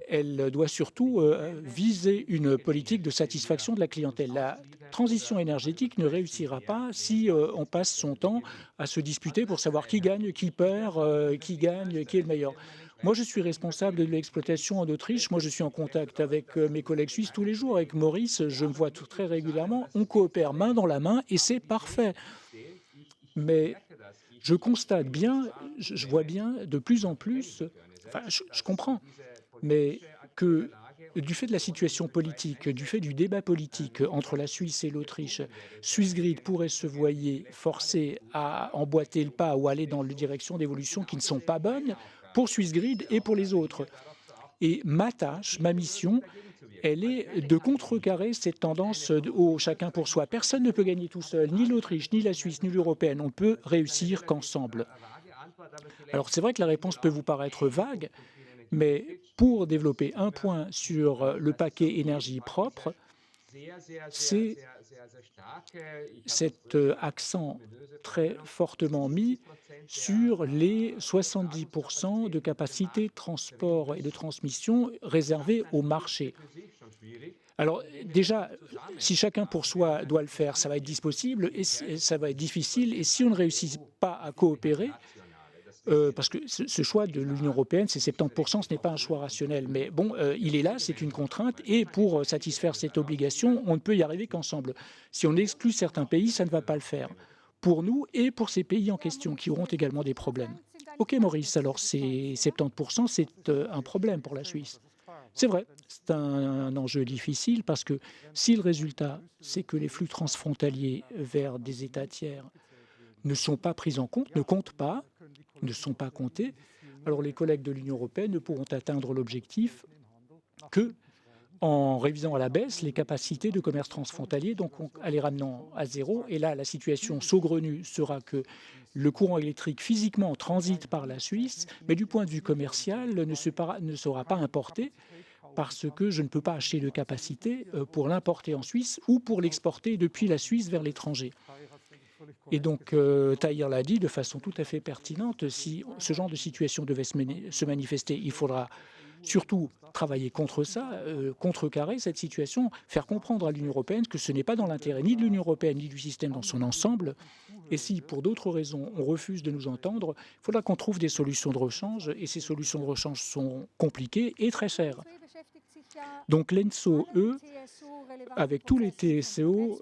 elle doit surtout viser une politique de satisfaction de la clientèle. La transition énergétique ne réussira pas si on passe son temps à se disputer pour savoir qui gagne, qui perd, qui gagne, qui est le meilleur. Moi, je suis responsable de l'exploitation en Autriche. Moi, je suis en contact avec mes collègues suisses tous les jours. Avec Maurice, je me vois très régulièrement. On coopère main dans la main et c'est parfait. Mais je constate bien, je vois bien de plus en plus, enfin, je comprends, mais que du fait de la situation politique, du fait du débat politique entre la Suisse et l'Autriche, Swissgrid pourrait se voir forcé à emboîter le pas ou aller dans la direction d'évolutions qui ne sont pas bonnes pour Swissgrid et pour les autres. Et ma tâche, ma mission, elle est de contrecarrer cette tendance au chacun pour soi. Personne ne peut gagner tout seul, ni l'Autriche, ni la Suisse, ni l'Européenne. On peut réussir qu'ensemble. Alors c'est vrai que la réponse peut vous paraître vague, mais pour développer un point sur le paquet énergie propre, c'est cet accent très fortement mis sur les 70% de capacité de transport et de transmission réservées au marché. Alors déjà, si chacun pour soi doit le faire, ça va être difficile, et si on ne réussit pas à coopérer, parce que ce choix de l'Union européenne, c'est 70%, ce n'est pas un choix rationnel. Mais bon, il est là, c'est une contrainte, et pour satisfaire cette obligation, on ne peut y arriver qu'ensemble. Si on exclut certains pays, ça ne va pas le faire, pour nous et pour ces pays en question, qui auront également des problèmes. OK, Maurice, alors ces 70%, c'est un problème pour la Suisse. C'est vrai, c'est un enjeu difficile, parce que si le résultat, c'est que les flux transfrontaliers vers des États tiers ne sont pas pris en compte, ne comptent pas, ne sont pas comptés, alors les collègues de l'Union européenne ne pourront atteindre l'objectif que en révisant à la baisse les capacités de commerce transfrontalier, donc en les ramenant à zéro. Et là, la situation saugrenue sera que le courant électrique physiquement transite par la Suisse, mais du point de vue commercial ne sera pas importé, parce que je ne peux pas acheter de capacité pour l'importer en Suisse ou pour l'exporter depuis la Suisse vers l'étranger. Et donc, Tahir l'a dit de façon tout à fait pertinente, si ce genre de situation devait se manifester, il faudra surtout travailler contre ça, contrecarrer cette situation, faire comprendre à l'Union européenne que ce n'est pas dans l'intérêt ni de l'Union européenne ni du système dans son ensemble. Et si, pour d'autres raisons, on refuse de nous entendre, il faudra qu'on trouve des solutions de rechange, et ces solutions de rechange sont compliquées et très chères. Donc l'ENTSO, eux, avec tous les TSO,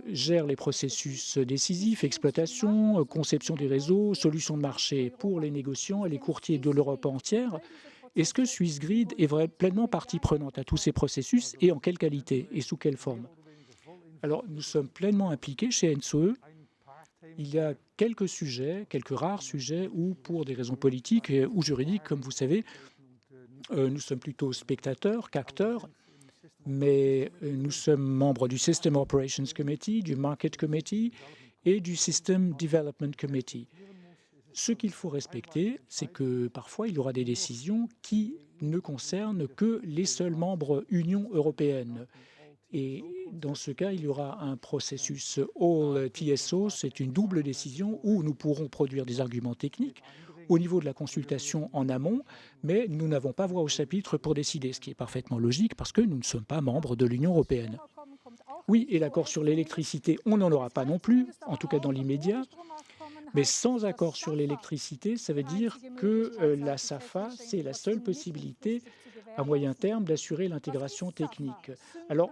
gèrent les processus décisifs, exploitation, conception des réseaux, solutions de marché pour les négociants et les courtiers de l'Europe entière. Est-ce que Swissgrid est pleinement partie prenante à tous ces processus, et en quelle qualité et sous quelle forme? Alors, nous sommes pleinement impliqués chez ENTSO. Il y a quelques sujets, quelques rares sujets où, pour des raisons politiques ou juridiques, comme vous savez, nous sommes plutôt spectateurs qu'acteurs, mais nous sommes membres du System Operations Committee, du Market Committee et du System Development Committee. Ce qu'il faut respecter, c'est que parfois il y aura des décisions qui ne concernent que les seuls membres Union européenne. Et dans ce cas, il y aura un processus All TSO, c'est une double décision où nous pourrons produire des arguments techniques au niveau de la consultation en amont, mais nous n'avons pas voix au chapitre pour décider, ce qui est parfaitement logique parce que nous ne sommes pas membres de l'Union européenne. Oui, et l'accord sur l'électricité, on n'en aura pas non plus, en tout cas dans l'immédiat. Mais sans accord sur l'électricité, ça veut dire que la SAFA, c'est la seule possibilité à moyen terme d'assurer l'intégration technique. Alors,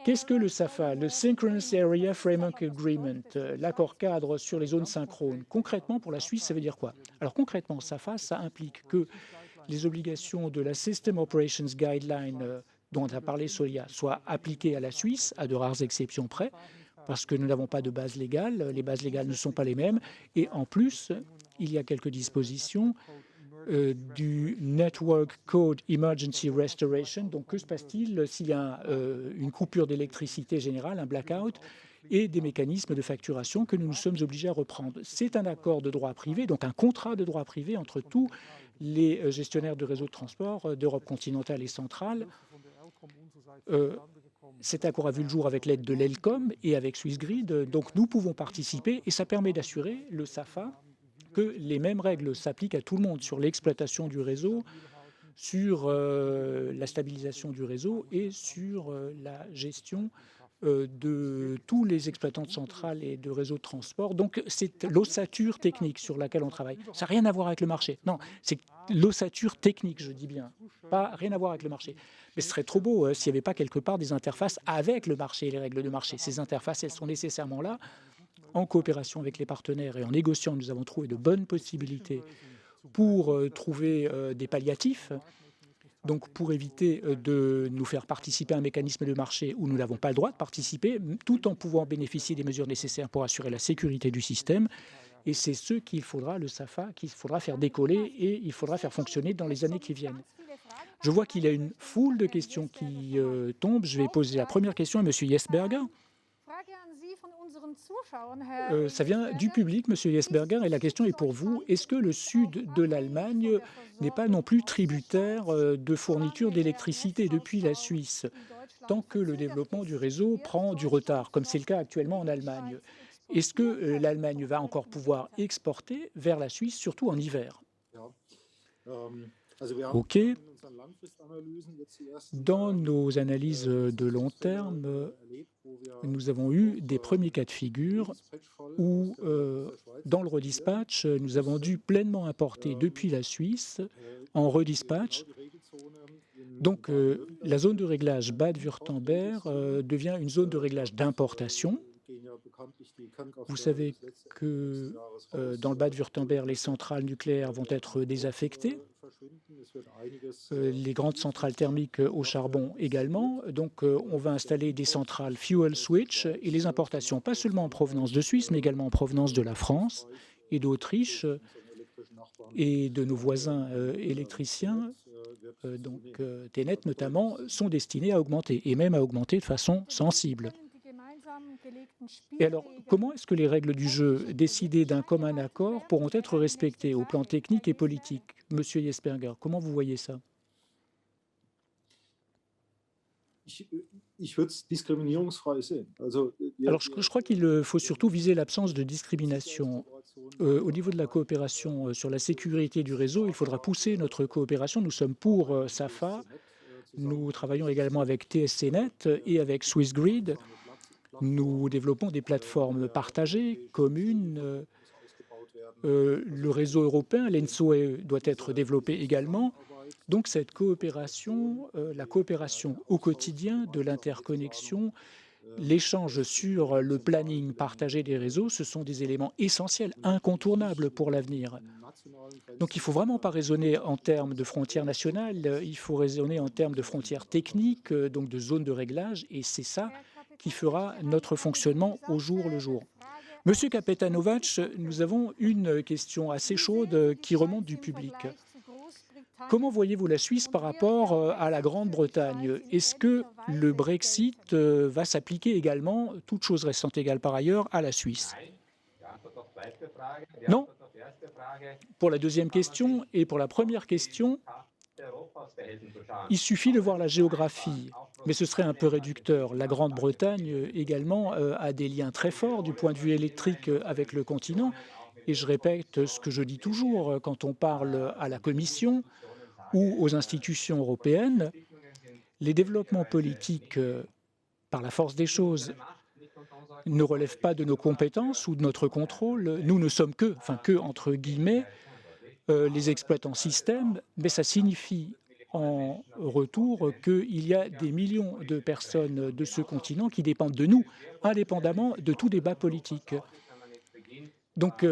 qu'est-ce que le SAFA, le Synchronous Area Framework Agreement, l'accord cadre sur les zones synchrones? Concrètement, pour la Suisse, ça veut dire quoi? Alors concrètement, SAFA, ça implique que les obligations de la System Operations Guideline dont a parlé Solia soient appliquées à la Suisse, à de rares exceptions près, parce que nous n'avons pas de base légale, les bases légales ne sont pas les mêmes, et en plus, il y a quelques dispositions du Network Code Emergency Restoration. Donc, que se passe-t-il s'il y a une coupure d'électricité générale, un blackout, et des mécanismes de facturation que nous nous sommes obligés à reprendre? C'est un accord de droit privé, donc un contrat de droit privé entre tous les gestionnaires de réseaux de transport d'Europe continentale et centrale. Cet accord a vu le jour avec l'aide de l'ELCOM et avec Swissgrid, donc nous pouvons participer et ça permet d'assurer le SAFA que les mêmes règles s'appliquent à tout le monde sur l'exploitation du réseau, sur la stabilisation du réseau et sur la gestion de tous les exploitants de centrales et de réseaux de transport. Donc, c'est l'ossature technique sur laquelle on travaille. Ça n'a rien à voir avec le marché. Non, c'est l'ossature technique, je dis bien. Pas rien à voir avec le marché. Mais ce serait trop beau s'il n'y avait pas quelque part des interfaces avec le marché et les règles de marché. Ces interfaces, elles sont nécessairement là. En coopération avec les partenaires et en négociant, nous avons trouvé de bonnes possibilités pour trouver des palliatifs. Donc, pour éviter de nous faire participer à un mécanisme de marché où nous n'avons pas le droit de participer, tout en pouvant bénéficier des mesures nécessaires pour assurer la sécurité du système. Et c'est ce qu'il faudra, le SAFA, qu'il faudra faire décoller et il faudra faire fonctionner dans les années qui viennent. Je vois qu'il y a une foule de questions qui tombent. Je vais poser la première question à M. Jesberger. Ça vient du public, M. Jesberger, et la question est pour vous. Est-ce que le sud de l'Allemagne n'est pas non plus tributaire de fourniture d'électricité depuis la Suisse, tant que le développement du réseau prend du retard, comme c'est le cas actuellement en Allemagne? Est-ce que l'Allemagne va encore pouvoir exporter vers la Suisse, surtout en hiver? OK. Dans nos analyses de long terme, nous avons eu des premiers cas de figure où, dans le redispatch, nous avons dû pleinement importer depuis la Suisse en redispatch. Donc, la zone de réglage Bade-Wurtemberg devient une zone de réglage d'importation. Vous savez que dans le Bade-Wurtemberg, les centrales nucléaires vont être désaffectées. Les grandes centrales thermiques au charbon également. Donc, on va installer des centrales fuel switch et les importations, pas seulement en provenance de Suisse, mais également en provenance de la France et d'Autriche et de nos voisins électriciens, donc TNET notamment, sont destinés à augmenter et même à augmenter de façon sensible. Et alors, comment est-ce que les règles du jeu décidées d'un commun accord pourront être respectées au plan technique et politique? Monsieur Jesberger, comment vous voyez ça? Alors, je crois qu'il faut surtout viser l'absence de discrimination. Au niveau de la coopération sur la sécurité du réseau, il faudra pousser notre coopération. Nous sommes pour SAFA. Nous travaillons également avec TSCnet et avec Swissgrid. Nous développons des plateformes partagées, communes. Le réseau européen, l'ENSOE, doit être développé également. Donc cette coopération, la coopération au quotidien, de l'interconnexion, l'échange sur le planning partagé des réseaux, ce sont des éléments essentiels, incontournables pour l'avenir. Donc il ne faut vraiment pas raisonner en termes de frontières nationales, il faut raisonner en termes de frontières techniques, donc de zones de réglage, et c'est ça qui fera notre fonctionnement au jour le jour. Monsieur Kapetanovac, nous avons une question assez chaude qui remonte du public. Comment voyez-vous la Suisse par rapport à la Grande-Bretagne? Est-ce que le Brexit va s'appliquer également, toutes choses restant égales par ailleurs, à la Suisse? Non. Pour la deuxième question et pour la première question, Il suffit de voir la géographie, mais ce serait un peu réducteur. La Grande-Bretagne également a des liens très forts du point de vue électrique avec le continent. Et je répète ce que je dis toujours quand on parle à la Commission ou aux institutions européennes, les développements politiques, par la force des choses, ne relèvent pas de nos compétences ou de notre contrôle. Nous ne sommes que, entre guillemets, les exploitants système, mais ça signifie en retour qu'il y a des millions de personnes de ce continent qui dépendent de nous, indépendamment de tout débat politique. Donc,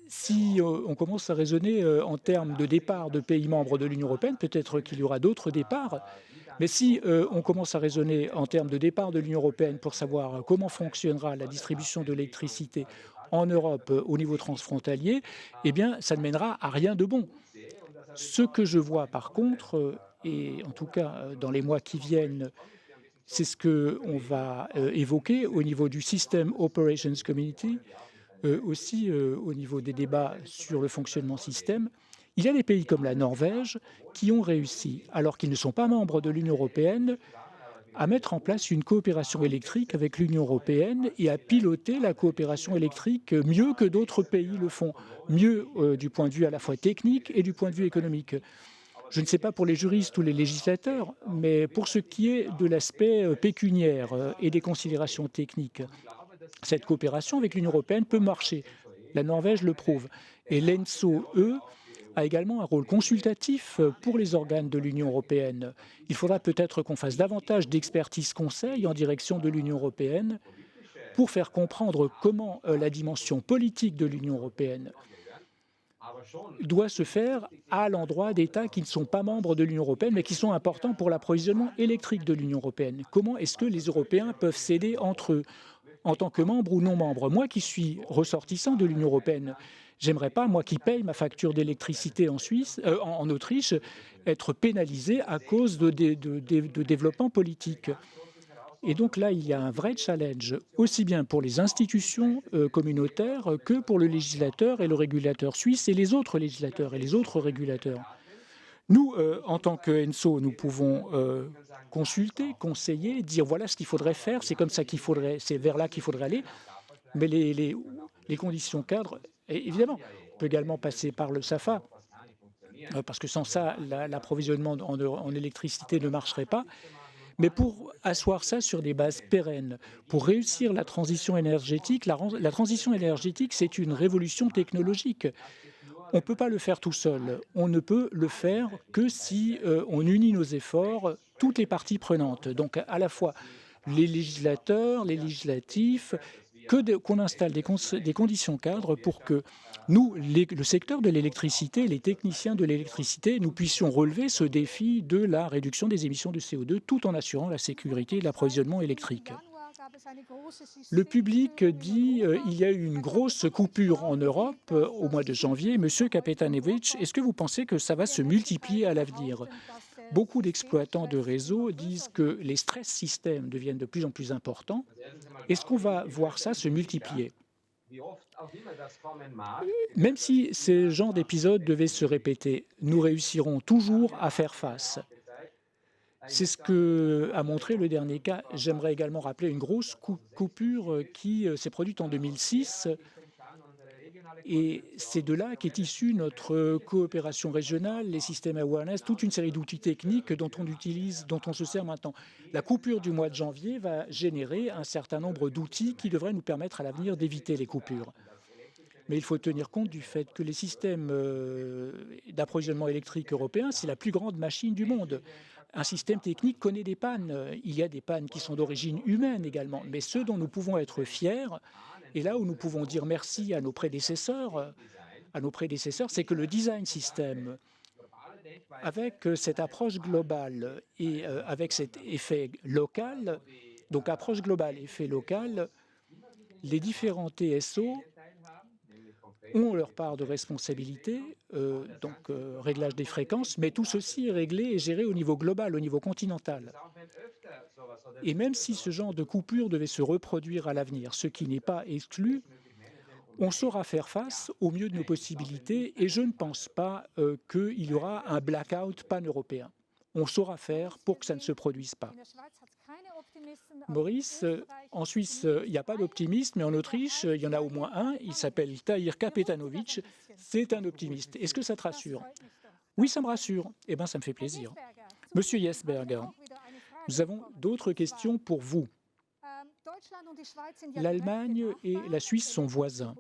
si on commence à raisonner en termes de départ de pays membres de l'Union européenne, peut-être qu'il y aura d'autres départs, mais si on commence à raisonner en termes de départ de l'Union européenne pour savoir comment fonctionnera la distribution de l'électricité en Europe au niveau transfrontalier, eh bien, ça ne mènera à rien de bon. Ce que je vois par contre, et en tout cas dans les mois qui viennent, c'est ce qu'on va évoquer au niveau du System Operations Community, aussi au niveau des débats sur le fonctionnement système. Il y a des pays comme la Norvège qui ont réussi, alors qu'ils ne sont pas membres de l'Union européenne, à mettre en place une coopération électrique avec l'Union européenne et à piloter la coopération électrique mieux que d'autres pays le font, mieux du point de vue à la fois technique et du point de vue économique. Je ne sais pas pour les juristes ou les législateurs, mais pour ce qui est de l'aspect pécuniaire et des considérations techniques, cette coopération avec l'Union européenne peut marcher. La Norvège le prouve. Et l'ENTSO, a également un rôle consultatif pour les organes de l'Union européenne. Il faudra peut-être qu'on fasse davantage d'expertise conseil en direction de l'Union européenne pour faire comprendre comment la dimension politique de l'Union européenne doit se faire à l'endroit d'États qui ne sont pas membres de l'Union européenne, mais qui sont importants pour l'approvisionnement électrique de l'Union européenne. Comment est-ce que les Européens peuvent s'aider entre eux en tant que membres ou non membres? Moi qui suis ressortissant de l'Union européenne, j'aimerais pas, moi qui paye ma facture d'électricité en Autriche, être pénalisé à cause de développements politiques. Et donc là, il y a un vrai challenge, aussi bien pour les institutions communautaires que pour le législateur et le régulateur suisse et les autres législateurs et les autres régulateurs. Nous, en tant que ENTSO, nous pouvons consulter, conseiller, dire voilà ce qu'il faudrait faire, c'est comme ça qu'il faudrait, c'est vers là qu'il faudrait aller. Mais les conditions cadres, et évidemment, on peut également passer par le SAFA, parce que sans ça, l'approvisionnement en électricité ne marcherait pas. Mais pour asseoir ça sur des bases pérennes, pour réussir la transition énergétique, la transition énergétique, c'est une révolution technologique. On ne peut pas le faire tout seul. On ne peut le faire que si on unit nos efforts, toutes les parties prenantes. Donc à la fois les législateurs, les législatifs, qu'on installe des conditions cadres pour que nous, le secteur de l'électricité, les techniciens de l'électricité, nous puissions relever ce défi de la réduction des émissions de CO2 tout en assurant la sécurité de l'approvisionnement électrique. Le public dit il y a eu une grosse coupure en Europe au mois de janvier. Monsieur Kapetanewicz, est-ce que vous pensez que ça va se multiplier à l'avenir? Beaucoup d'exploitants de réseaux disent que les stress systèmes deviennent de plus en plus importants. Est-ce qu'on va voir ça se multiplier? Même si ce genre d'épisodes devaient se répéter, nous réussirons toujours à faire face. C'est ce qu'a montré le dernier cas. J'aimerais également rappeler une grosse coupure qui s'est produite en 2006. Et c'est de là qu'est issue notre coopération régionale, les systèmes awareness, toute une série d'outils techniques dont on se sert maintenant. La coupure du mois de janvier va générer un certain nombre d'outils qui devraient nous permettre à l'avenir d'éviter les coupures. Mais il faut tenir compte du fait que les systèmes d'approvisionnement électrique européens, c'est la plus grande machine du monde. Un système technique connaît des pannes. Il y a des pannes qui sont d'origine humaine également. Mais ce dont nous pouvons être fiers, et là où nous pouvons dire merci à nos prédécesseurs, c'est que le design système, avec cette approche globale et avec cet effet local, donc approche globale, effet local, les différents TSO ont leur part de responsabilité, réglage des fréquences, mais tout ceci est réglé et géré au niveau global, au niveau continental. Et même si ce genre de coupure devait se reproduire à l'avenir, ce qui n'est pas exclu, On saura faire face au mieux de nos possibilités et je ne pense pas qu'il y aura un blackout pan-européen. On saura faire pour que ça ne se produise pas. Maurice, en Suisse, il n'y a pas d'optimiste, mais en Autriche, il y en a au moins un. Il s'appelle Tahir Kapetanovic. C'est un optimiste. Est-ce que ça te rassure? Oui, ça me rassure. Eh bien, ça me fait plaisir. Monsieur Jesberger, nous avons d'autres questions pour vous. L'Allemagne et la Suisse sont voisins,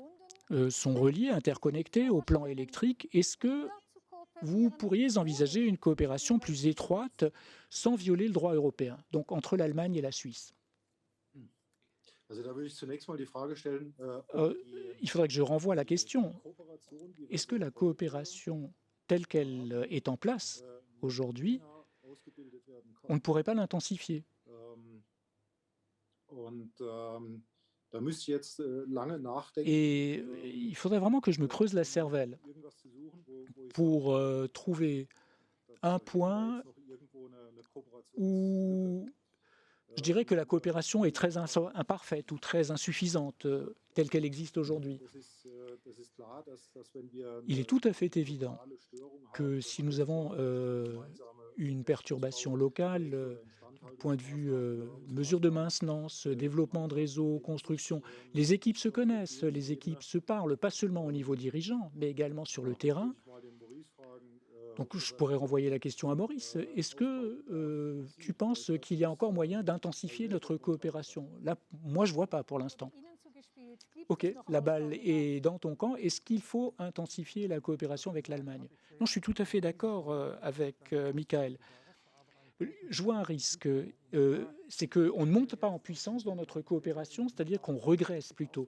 sont reliés, interconnectés au plan électrique. Est-ce que vous pourriez envisager une coopération plus étroite sans violer le droit européen, donc entre l'Allemagne et la Suisse? Il faudrait que je renvoie la question. Est-ce que la coopération telle qu'elle est en place aujourd'hui, on ne pourrait pas l'intensifier? Et il faudrait vraiment que je me creuse la cervelle pour trouver un point où je dirais que la coopération est très imparfaite ou très insuffisante telle qu'elle existe aujourd'hui. Il est tout à fait évident que si nous avons une perturbation locale, point de vue mesure de maintenance, développement de réseau, construction, les équipes se connaissent, les équipes se parlent, pas seulement au niveau dirigeant, mais également sur le terrain. Donc je pourrais renvoyer la question à Maurice. Est-ce que tu penses qu'il y a encore moyen d'intensifier notre coopération? Là, moi, je ne vois pas pour l'instant. OK, la balle est dans ton camp. Est-ce qu'il faut intensifier la coopération avec l'Allemagne? Non, je suis tout à fait d'accord avec Michael. Je vois un risque, c'est qu'on ne monte pas en puissance dans notre coopération, c'est-à-dire qu'on regresse plutôt.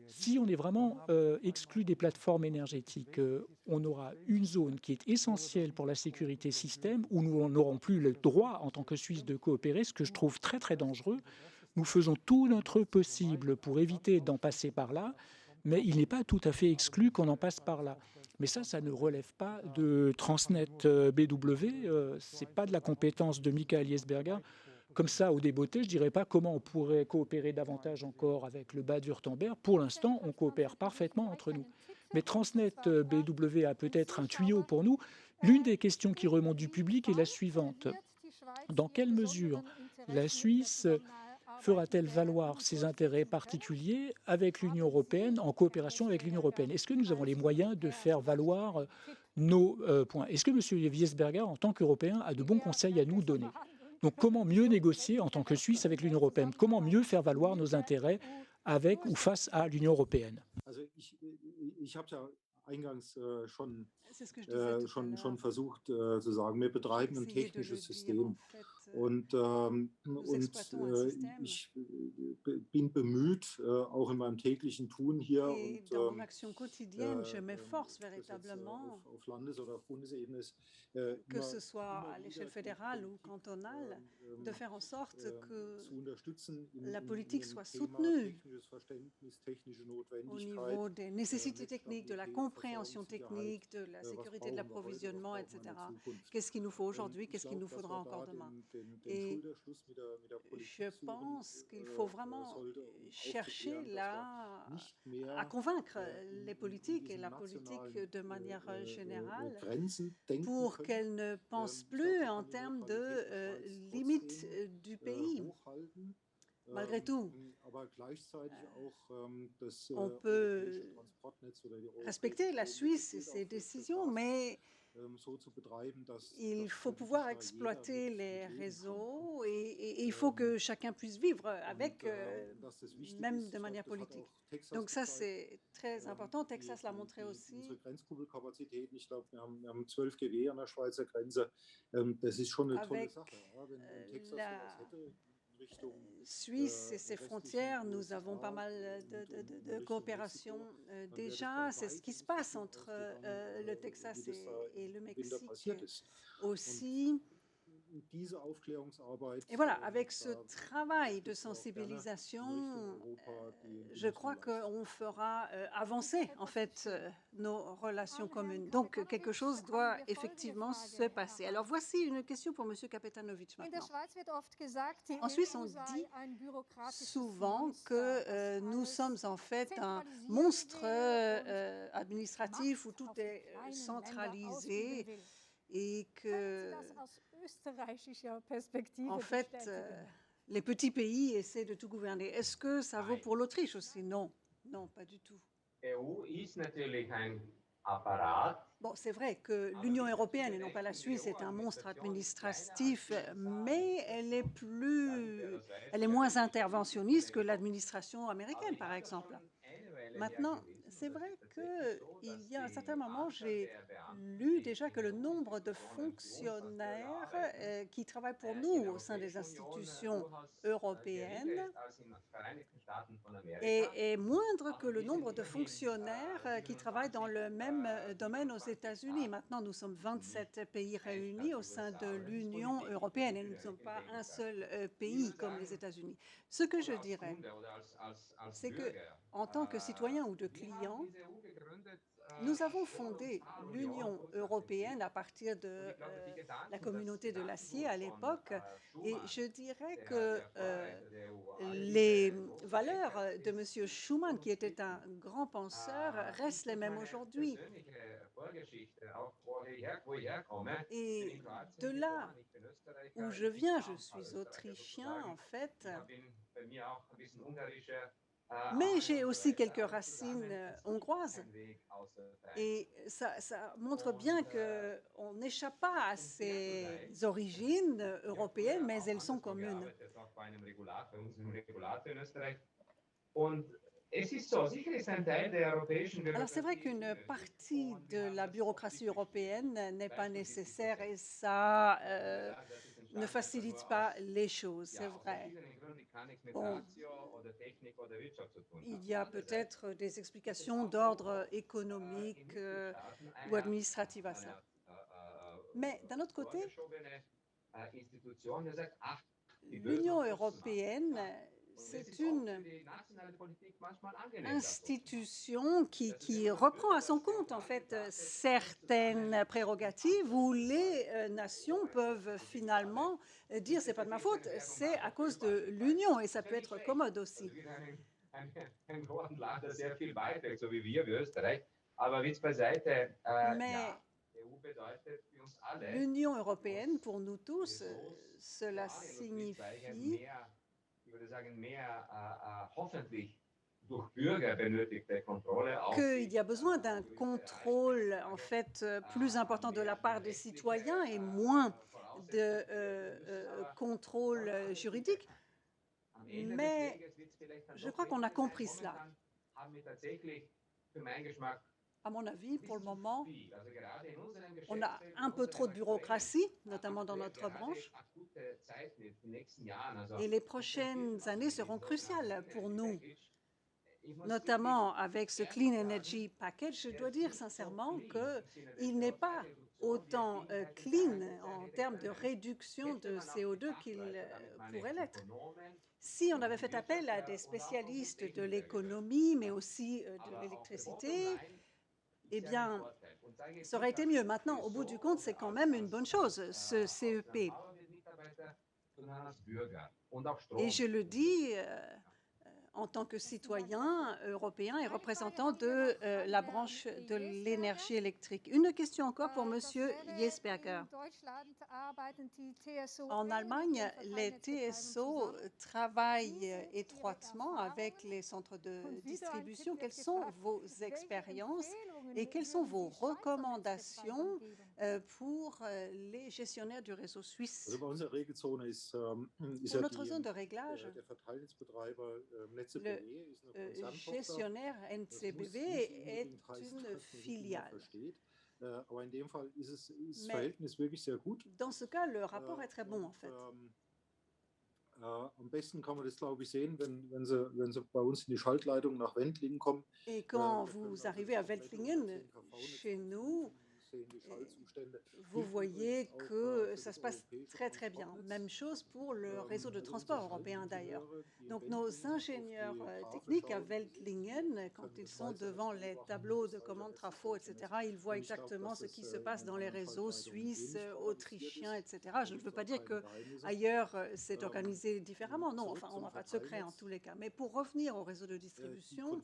Si on est vraiment exclu des plateformes énergétiques, on aura une zone qui est essentielle pour la sécurité système, où nous n'aurons plus le droit, en tant que Suisse, de coopérer, ce que je trouve très, très dangereux. Nous faisons tout notre possible pour éviter d'en passer par là, mais il n'est pas tout à fait exclu qu'on en passe par là. Mais ça ne relève pas de Transnet BW, ce n'est pas de la compétence de Michael Jesberger. Comme ça, au débeauté, je ne dirais pas comment on pourrait coopérer davantage encore avec le Bade-Württemberg. Pour l'instant, on coopère parfaitement entre nous. Mais Transnet BW a peut-être un tuyau pour nous. L'une des questions qui remonte du public est la suivante. Dans quelle mesure la Suisse fera-t-elle valoir ses intérêts particuliers avec l'Union européenne, en coopération avec l'Union européenne? Est-ce que nous avons les moyens de faire valoir nos points? Est-ce que M. Jesberger, en tant qu'Européen, a de bons conseils à nous donner? Donc, comment mieux négocier en tant que Suisse avec l'Union européenne? Comment mieux faire valoir nos intérêts avec ou face à l'Union européenne? C'est ce que je disais schon versucht zu sagen, wir betreiben ein technisches System. Und ich bin bemüht, auch in meinem täglichen Tun hier und dans mon action quotidienne, je m'efforce véritablement, auf Landes- oder auf Bundesebene, que ce soit à l'échelle fédérale ou cantonale, de faire en sorte que la politique soit soutenue au niveau des nécessités techniques, de la compréhension technique, de la sécurité de l'approvisionnement, etc. Qu'est-ce qu'il nous faut aujourd'hui? Qu'est-ce qu'il nous faudra encore demain? Et je pense qu'il faut vraiment chercher là à convaincre les politiques et la politique de manière générale pour qu'elle ne pense plus en termes de limites du pays. Malgré tout, on peut respecter la Suisse et ses décisions, mais il faut pouvoir exploiter les réseaux et il faut que chacun puisse vivre avec, même de manière politique. Donc ça, c'est très important. Texas l'a montré aussi. Avec la Suisse et ses frontières, nous avons pas mal de coopération déjà. C'est ce qui se passe entre le Texas et le Mexique aussi. Et voilà, avec ce travail de sensibilisation, je crois qu'on fera avancer en fait nos relations communes. Donc quelque chose doit effectivement se passer. Alors voici une question pour Monsieur Kapetanovic maintenant. En Suisse, on dit souvent que nous sommes en fait un monstre administratif où tout est centralisé et que, en fait, les petits pays essaient de tout gouverner. Est-ce que ça vaut pour l'Autriche aussi? Non, non, pas du tout. EU ist natürlich ein Apparat. Bon, c'est vrai que l'Union européenne et non pas la Suisse est un monstre administratif, mais elle est moins interventionniste que l'administration américaine, par exemple. Maintenant, c'est vrai qu'il y a un certain moment, j'ai lu déjà que le nombre de fonctionnaires qui travaillent pour nous au sein des institutions européennes est moindre que le nombre de fonctionnaires qui travaillent dans le même domaine aux États-Unis. Maintenant, nous sommes 27 pays réunis au sein de l'Union européenne et nous ne sommes pas un seul pays comme les États-Unis. Ce que je dirais, c'est que en tant que citoyen ou de client, nous avons fondé l'Union européenne à partir de la communauté de l'acier à l'époque et je dirais que les valeurs de M. Schuman, qui était un grand penseur, restent les mêmes aujourd'hui. Et de là où je viens, je suis autrichien en fait, mais j'ai aussi quelques racines hongroises. Et ça montre bien qu'on n'échappe pas à ces origines européennes, mais elles sont communes. Alors c'est vrai qu'une partie de la bureaucratie européenne n'est pas nécessaire et ça ne facilite pas les choses, c'est vrai. Bon, il y a peut-être des explications d'ordre économique ou administratif à ça. Mais d'un autre côté, l'Union européenne, c'est une institution qui reprend à son compte en fait certaines prérogatives où les nations peuvent finalement dire c'est pas de ma faute, c'est à cause de l'Union et ça peut être commode aussi. Mais l'Union européenne, pour nous tous, cela signifie qu'il y a besoin d'un contrôle en fait plus important de la part des citoyens et moins de contrôle juridique. Mais je crois qu'on a compris cela. À mon avis, pour le moment, on a un peu trop de bureaucratie, notamment dans notre branche. Et les prochaines années seront cruciales pour nous, notamment avec ce Clean Energy Package. Je dois dire sincèrement qu'il n'est pas autant clean en termes de réduction de CO2 qu'il pourrait l'être. Si on avait fait appel à des spécialistes de l'économie, mais aussi de l'électricité, eh bien, ça aurait été mieux. Maintenant, au bout du compte, c'est quand même une bonne chose, ce CEP. Et je le dis en tant que citoyen européen et représentant de la branche de l'énergie électrique. Une question encore pour Monsieur Jesberger. En Allemagne, les TSO travaillent étroitement avec les centres de distribution. Quelles sont vos expériences et quelles sont vos recommandations pour les gestionnaires du réseau suisse? Pour notre zone de réglage, le gestionnaire NCBW est une filiale. Mais dans ce cas, le rapport est très bon en fait. Am besten kann man das, glaube ich, sehen, wenn sie bei uns in die Schaltleitung nach Wendlingen kommen. Et quand vous arrivez à Wendlingen, chez nous, vous voyez que ça se passe très très bien. Même chose pour le réseau de transport européen d'ailleurs. Donc nos ingénieurs techniques à Veltlingen, quand ils sont devant les tableaux de commande trafo, etc., ils voient exactement ce qui se passe dans les réseaux suisses, autrichiens, etc. Je ne veux pas dire qu'ailleurs c'est organisé différemment. Non, enfin on n'a pas de secret en tous les cas. Mais pour revenir au réseau de distribution,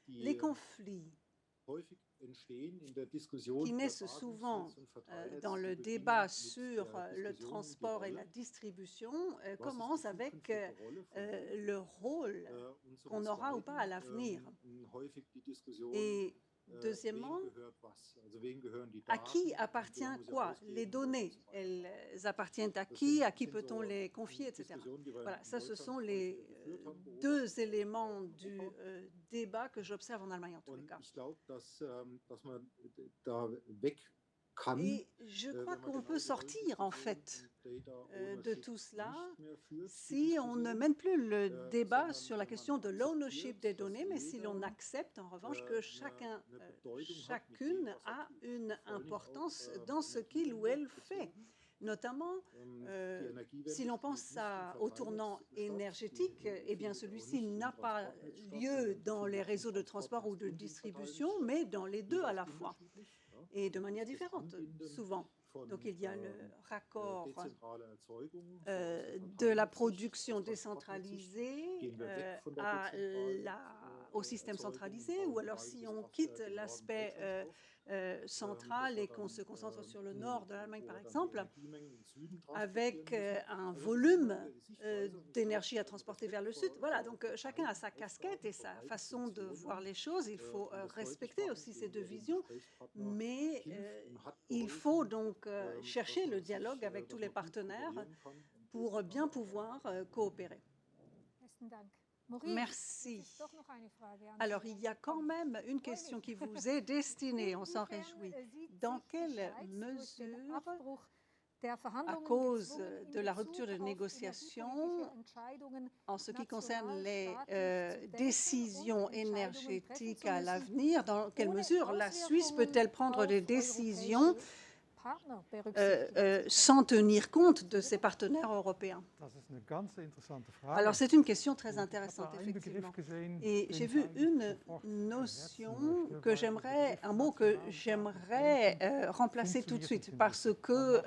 les conflits qui naissent souvent dans le débat sur le transport et la distribution commencent avec le rôle qu'on aura ou pas à l'avenir. Et deuxièmement, à qui appartient quoi? Les données, elles appartiennent à qui peut-on les confier, etc. Voilà, ça ce sont les deux éléments du débat que j'observe en Allemagne en tous les cas. Et je crois qu'on peut sortir en fait de tout cela si on ne mène plus le débat sur la question de l'ownership des données, mais si l'on accepte en revanche que chacune a une importance dans ce qu'il ou elle fait. Notamment, si l'on pense au tournant énergétique, eh bien celui-ci n'a pas lieu dans les réseaux de transport ou de distribution, mais dans les deux à la fois, et de manière différente, souvent. Donc il y a le raccord de la production décentralisée au système centralisé, ou alors si on quitte l'aspect central et qu'on se concentre sur le nord de l'Allemagne par exemple, avec un volume d'énergie à transporter vers le sud. Voilà, donc chacun a sa casquette et sa façon de voir les choses. Il faut respecter aussi ces deux visions, mais il faut donc chercher le dialogue avec tous les partenaires pour bien pouvoir coopérer. Merci. Alors, il y a quand même une question qui vous est destinée, on s'en réjouit. Dans quelle mesure, à cause de la rupture de négociations, en ce qui concerne les décisions énergétiques à l'avenir, dans quelle mesure la Suisse peut-elle prendre des décisions sans tenir compte de ses partenaires européens? Alors c'est une question très intéressante, effectivement. Et j'ai vu une notion que j'aimerais, un mot que j'aimerais remplacer tout de suite, parce que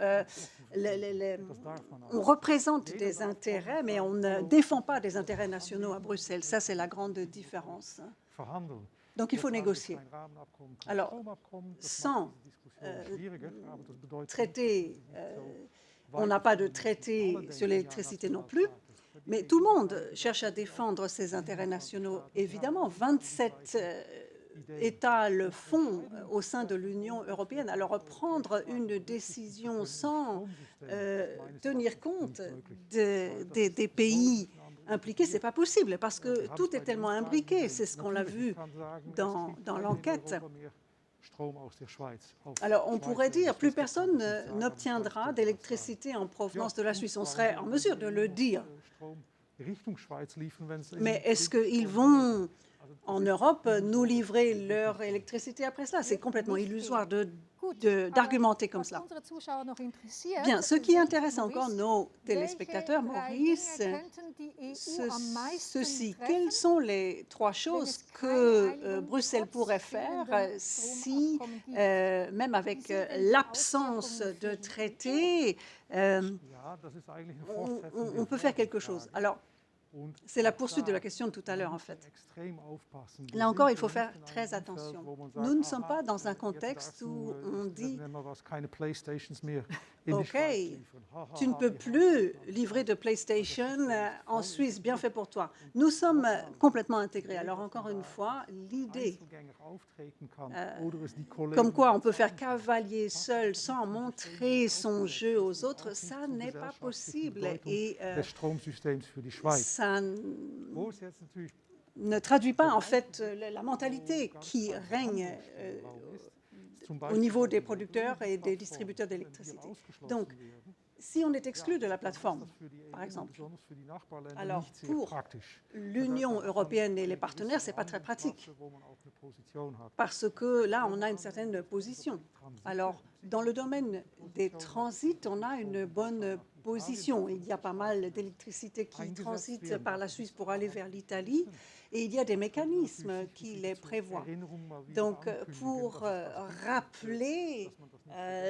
on représente des intérêts, mais on ne défend pas des intérêts nationaux à Bruxelles. Ça, c'est la grande différence. Donc il faut négocier. Alors, sans traité, on n'a pas de traité sur l'électricité non plus, mais tout le monde cherche à défendre ses intérêts nationaux. Évidemment, 27 États le font au sein de l'Union européenne. Alors prendre une décision sans tenir compte des pays impliqués, ce n'est pas possible parce que tout est tellement imbriqué. C'est ce qu'on a vu dans l'enquête. Alors, on pourrait dire, plus personne n'obtiendra d'électricité en provenance de la Suisse. On serait en mesure de le dire. Mais est-ce qu'ils vont, en Europe, nous livrer leur électricité après cela? C'est complètement illusoire d'argumenter comme cela. Bien, ce qui intéresse encore nos téléspectateurs, Maurice, ceci. Quelles sont les trois choses que Bruxelles pourrait faire si, même avec l'absence de traité, on peut faire quelque chose? Alors, c'est la poursuite de la question de tout à l'heure, en fait. Là encore, il faut faire très attention. Nous ne sommes pas dans un contexte où on dit « OK, tu ne peux plus livrer de PlayStation en Suisse, bien fait pour toi ». Nous sommes complètement intégrés. Alors encore une fois, l'idée comme quoi on peut faire cavalier seul sans montrer son jeu aux autres, ça n'est pas possible. Et ça ne traduit pas en fait la mentalité qui règne au niveau des producteurs et des distributeurs d'électricité. Donc, si on est exclu de la plateforme, par exemple. Alors, pour l'Union européenne et les partenaires, ce n'est pas très pratique, parce que là, on a une certaine position. Alors, dans le domaine des transits, on a une bonne position. Il y a pas mal d'électricité qui transite par la Suisse pour aller vers l'Italie, et il y a des mécanismes qui les prévoient. Donc, pour rappeler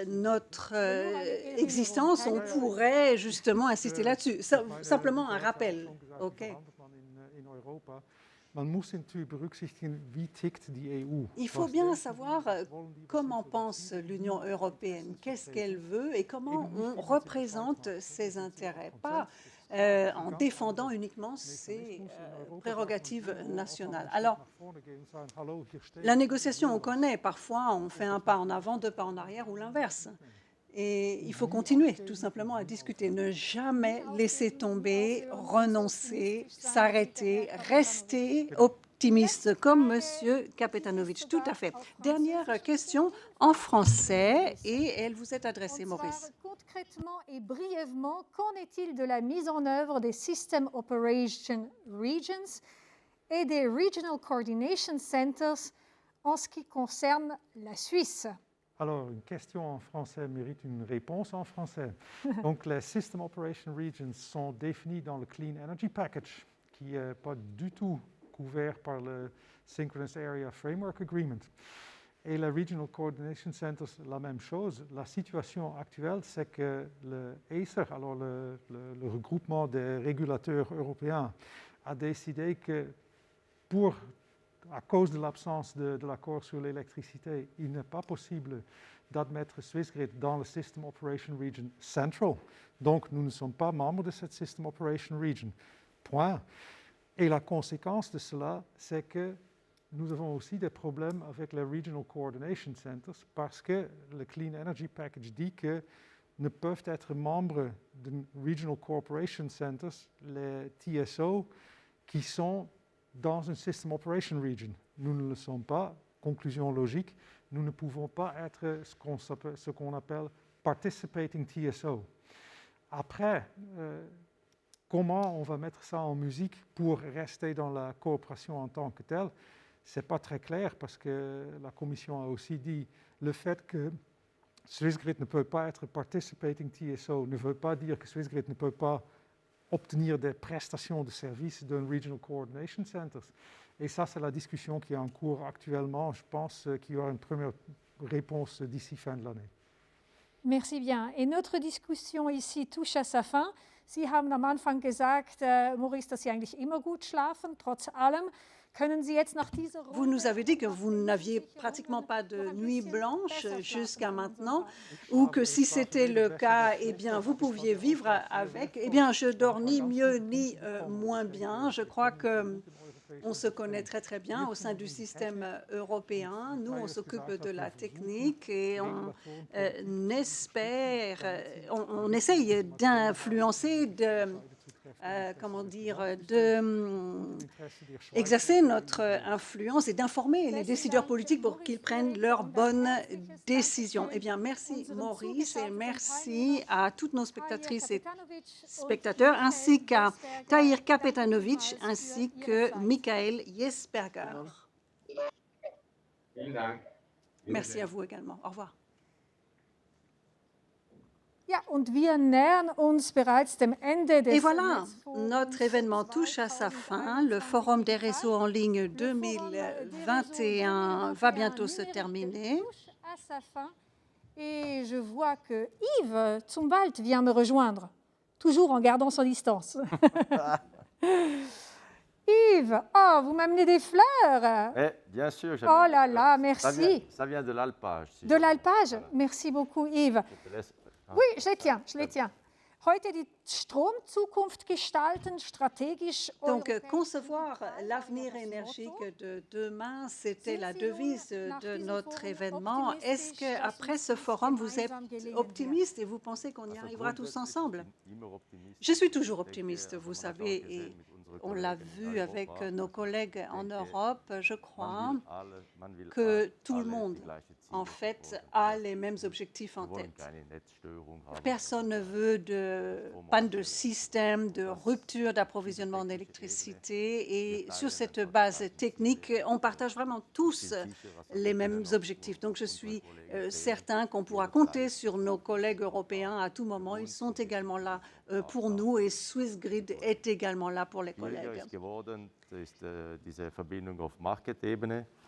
notre existence, on pourrait justement insister là-dessus. Simplement un rappel. OK. Il faut bien savoir comment pense l'Union européenne, qu'est-ce qu'elle veut et comment on représente ses intérêts, pas en défendant uniquement ses prérogatives nationales. Alors, la négociation, on connaît, parfois on fait un pas en avant, deux pas en arrière ou l'inverse. Et il faut continuer tout simplement à discuter, ne jamais laisser tomber, renoncer, s'arrêter, rester optimiste comme M. Kapetanovic. Tout à fait. Dernière question en français et elle vous est adressée, Maurice. Concrètement et brièvement, qu'en est-il de la mise en œuvre des System Operation Regions et des Regional Coordination Centers en ce qui concerne la Suisse? Alors, une question en français mérite une réponse en français. Donc, les System Operation Regions sont définis dans le Clean Energy Package, qui n'est pas du tout couvert par le Synchronous Area Framework Agreement. Et les Regional Coordination Centers, la même chose. La situation actuelle, c'est que le ACER, alors le regroupement des régulateurs européens, a décidé que à cause de l'absence de l'accord sur l'électricité, il n'est pas possible d'admettre Swissgrid dans le System Operation Region Central. Donc, nous ne sommes pas membres de cette System Operation Region. Point. Et la conséquence de cela, c'est que nous avons aussi des problèmes avec les Regional Coordination Centers parce que le Clean Energy Package dit que ne peuvent être membres de Regional Cooperation Centers les TSO qui sont dans une System Operation Region. Nous ne le sommes pas. Conclusion logique, nous ne pouvons pas être ce qu'on appelle Participating TSO. Après, comment on va mettre ça en musique pour rester dans la coopération en tant que telle, ce n'est pas très clair parce que la Commission a aussi dit le fait que Swissgrid ne peut pas être Participating TSO ne veut pas dire que Swissgrid ne peut pas obtenir des prestations de services d'un Regional Coordination Centers. Et ça, c'est la discussion qui est en cours actuellement. Je pense qu'il y aura une première réponse d'ici fin de l'année. Merci bien. Et notre discussion ici touche à sa fin. Sie haben am Anfang gesagt, Maurice, dass Sie eigentlich immer gut schlafen, trotz allem. Können Sie jetzt nach dieser Runde... Vous nous avez dit que vous n'aviez pratiquement pas de nuit blanche jusqu'à maintenant, ou que si c'était le cas, eh bien, vous pouviez vivre avec. Eh bien, je dors ni mieux ni moins bien. Je crois qu'on se connaît très très bien au sein du système européen. Nous, on s'occupe de la technique et on espère, on essaye d'influencer, exercer notre influence et d'informer les décideurs politiques pour qu'ils prennent leurs bonnes décisions. Eh bien, merci Maurice et merci à toutes nos spectatrices et spectateurs, ainsi qu'à Tahir Kapetanovic, ainsi que Michael Jesperger. Merci à vous également. Au revoir. Et voilà, notre événement touche à sa fin. Le Forum des réseaux en ligne 2021 va bientôt se terminer. Et je vois que Yves Zumwalt vient me rejoindre, toujours en gardant son distance. Yves, oh, vous m'amenez des fleurs. Eh, bien sûr. Oh là là, merci. Ça vient de l'alpage. De l'alpage, voilà. Merci beaucoup Yves. Oui, je les tiens. Heute die Stromzukunft gestalten, stratégisch. Donc, concevoir l'avenir énergique de demain, c'était la devise de notre événement. Est-ce qu'après ce forum, vous êtes optimiste et vous pensez qu'on y arrivera tous ensemble? Je suis toujours optimiste, vous savez, et on l'a vu avec nos collègues en Europe, je crois que tout le monde en fait, a les mêmes objectifs en tête. Personne ne veut de panne de système, de rupture d'approvisionnement en électricité. Et sur cette base technique, on partage vraiment tous les mêmes objectifs. Donc, je suis certain qu'on pourra compter sur nos collègues européens à tout moment. Ils sont également là pour nous et Swissgrid est également là pour les collègues.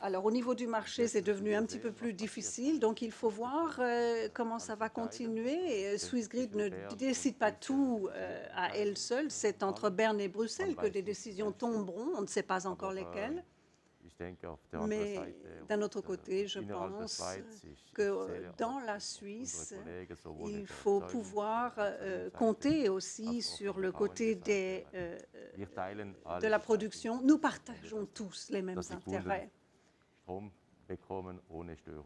Alors, au niveau du marché, c'est devenu un petit peu plus difficile. Donc, il faut voir comment ça va continuer. Swissgrid ne décide pas tout à elle seule. C'est entre Berne et Bruxelles que des décisions tomberont. On ne sait pas encore lesquelles. Mais d'un autre côté, je pense que dans la Suisse, il faut pouvoir compter aussi sur le côté de la production. Nous partageons tous les mêmes intérêts.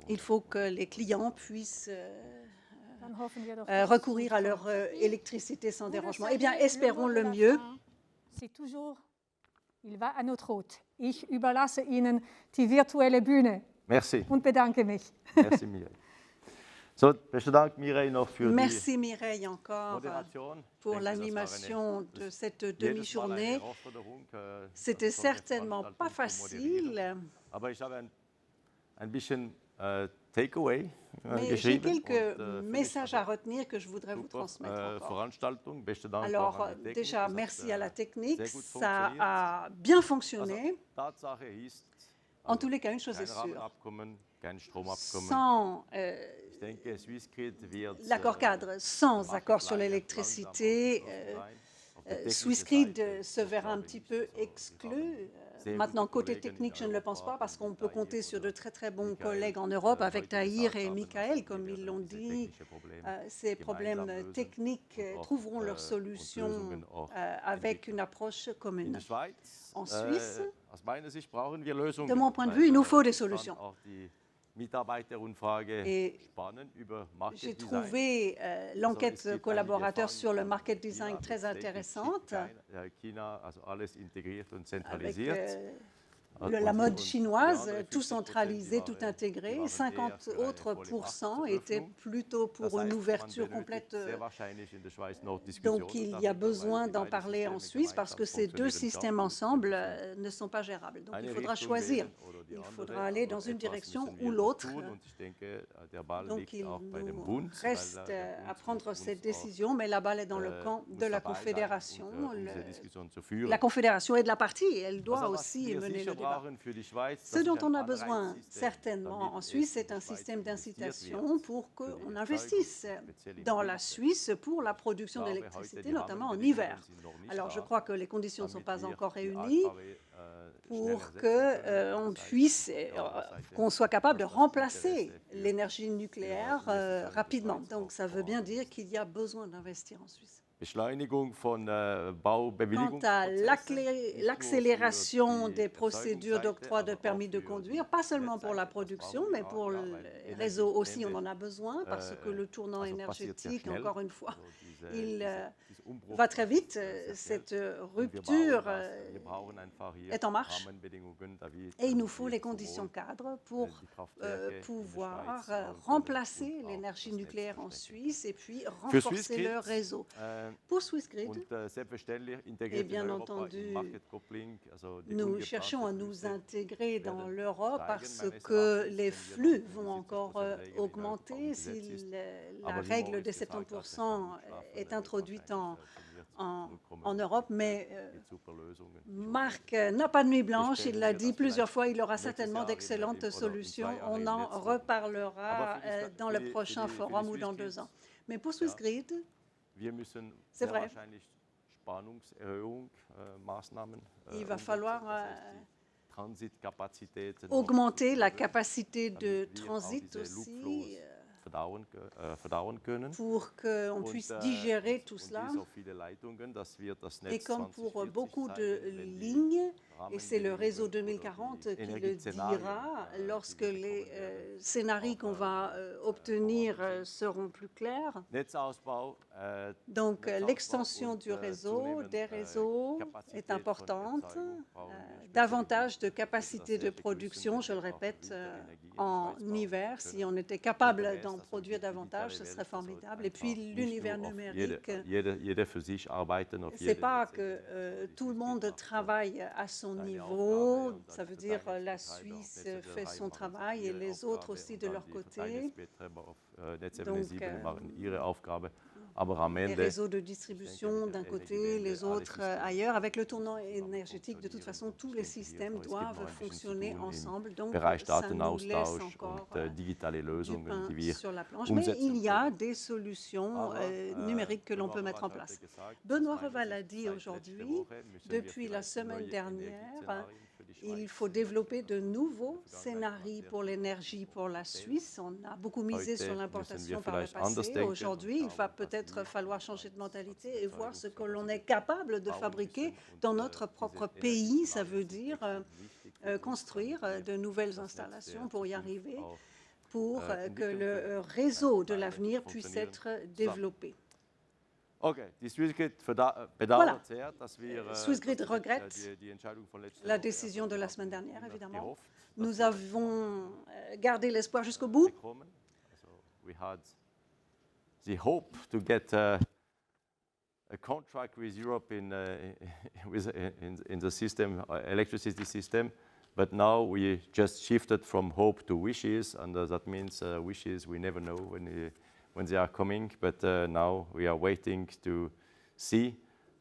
Il faut que les clients puissent recourir à leur électricité sans dérangement. Eh bien, espérons le mieux. C'est toujours, il va à notre hôte. Ich überlasse Ihnen die virtuelle Bühne. Merci. Und bedanke mich. Merci Mireille. So, besten Dank Mireille noch für Merci die Mireille encore pour l'animation de cette demi-journée. C'était certainement pas facile. Aber ich habe ein bisschen Takeaway Mais j'ai quelques messages à retenir que je voudrais vous transmettre encore. Alors déjà, merci à la technique, ça a bien fonctionné. En tous les cas, une chose est sûre, sans l'accord cadre, sans accord sur l'électricité, Swissgrid se verra un petit peu exclu. Maintenant, côté technique, je ne le pense pas parce qu'on peut compter sur de très très bons collègues en Europe avec Tahir et Michael, comme ils l'ont dit. Ces problèmes techniques trouveront leur solution avec une approche commune. En Suisse, de mon point de vue, il nous faut des solutions. Et j'ai trouvé l'enquête collaborateur sur le market design très intéressante, avec la mode chinoise, tout centralisé, tout intégré. 50 autres % étaient plutôt pour une ouverture complète. Donc il y a besoin d'en parler en Suisse parce que ces deux systèmes ensemble ne sont pas gérables. Donc il faudra choisir. Il faudra aller dans une direction ou l'autre. Donc il nous reste à prendre cette décision, mais la balle est dans le camp de la Confédération. La Confédération est de la partie, elle doit aussi mener le débat. Ce dont on a besoin certainement en Suisse, c'est un système d'incitation pour qu'on investisse dans la Suisse pour la production d'électricité, notamment en hiver. Alors je crois que les conditions ne sont pas encore réunies pour qu'on soit capable de remplacer l'énergie nucléaire rapidement. Donc ça veut bien dire qu'il y a besoin d'investir en Suisse. Quant à l'accélération des procédures d'octroi de permis de conduire, pas seulement pour la production, mais pour le réseau aussi, on en a besoin parce que le tournant énergétique, encore une fois, il va très vite. Cette rupture est en marche et il nous faut les conditions cadres pour pouvoir remplacer l'énergie nucléaire en Suisse et puis renforcer le réseau. Pour Swissgrid, et bien entendu, nous cherchons à nous intégrer dans l'Europe parce que les flux vont encore augmenter. Si la règle des 70% est introduite en Europe, mais Marc n'a pas de nuit blanche, il l'a dit plusieurs fois, il aura certainement d'excellentes solutions. On en reparlera dans le prochain forum ou dans 2 ans. Mais pour Swissgrid, c'est vrai, il va falloir augmenter la capacité de transit aussi, verdauen können. Pour qu'on puisse digérer tout cela. Et comme pour beaucoup de lignes, et c'est le réseau 2040 qui le dira, lorsque les scénarios qu'on va obtenir seront plus clairs. Donc l'extension du réseau, des réseaux est importante. Davantage de capacité de production, je le répète, en hiver. Si on était capable d'en produire davantage, ce serait formidable. Et puis l'univers numérique, c'est pas que tout le monde travaille à son niveau. Ça veut dire la Suisse fait son travail et les autres aussi de leur côté. Donc, les réseaux de distribution d'un côté, les autres ailleurs. Avec le tournant énergétique, de toute façon, tous les systèmes doivent fonctionner ensemble. Donc, ça nous laisse encore du pain sur la planche. Mais il y a des solutions numériques que l'on peut mettre en place. Benoît Reval a dit aujourd'hui, depuis la semaine dernière, il faut développer de nouveaux scénarios pour l'énergie pour la Suisse. On a beaucoup misé sur l'importation par le passé. Aujourd'hui, il va peut-être falloir changer de mentalité et voir ce que l'on est capable de fabriquer dans notre propre pays. Ça veut dire construire de nouvelles installations pour y arriver, pour que le réseau de l'avenir puisse être développé. Voilà. Swissgrid regrette la décision de la semaine dernière, évidemment. Nous avons gardé l'espoir jusqu'au bout. We had the hope to get a contract with Europe in the system, electricity system, but now we just shifted from hope to wishes, and that means wishes we never know when they are coming, but now we are waiting to see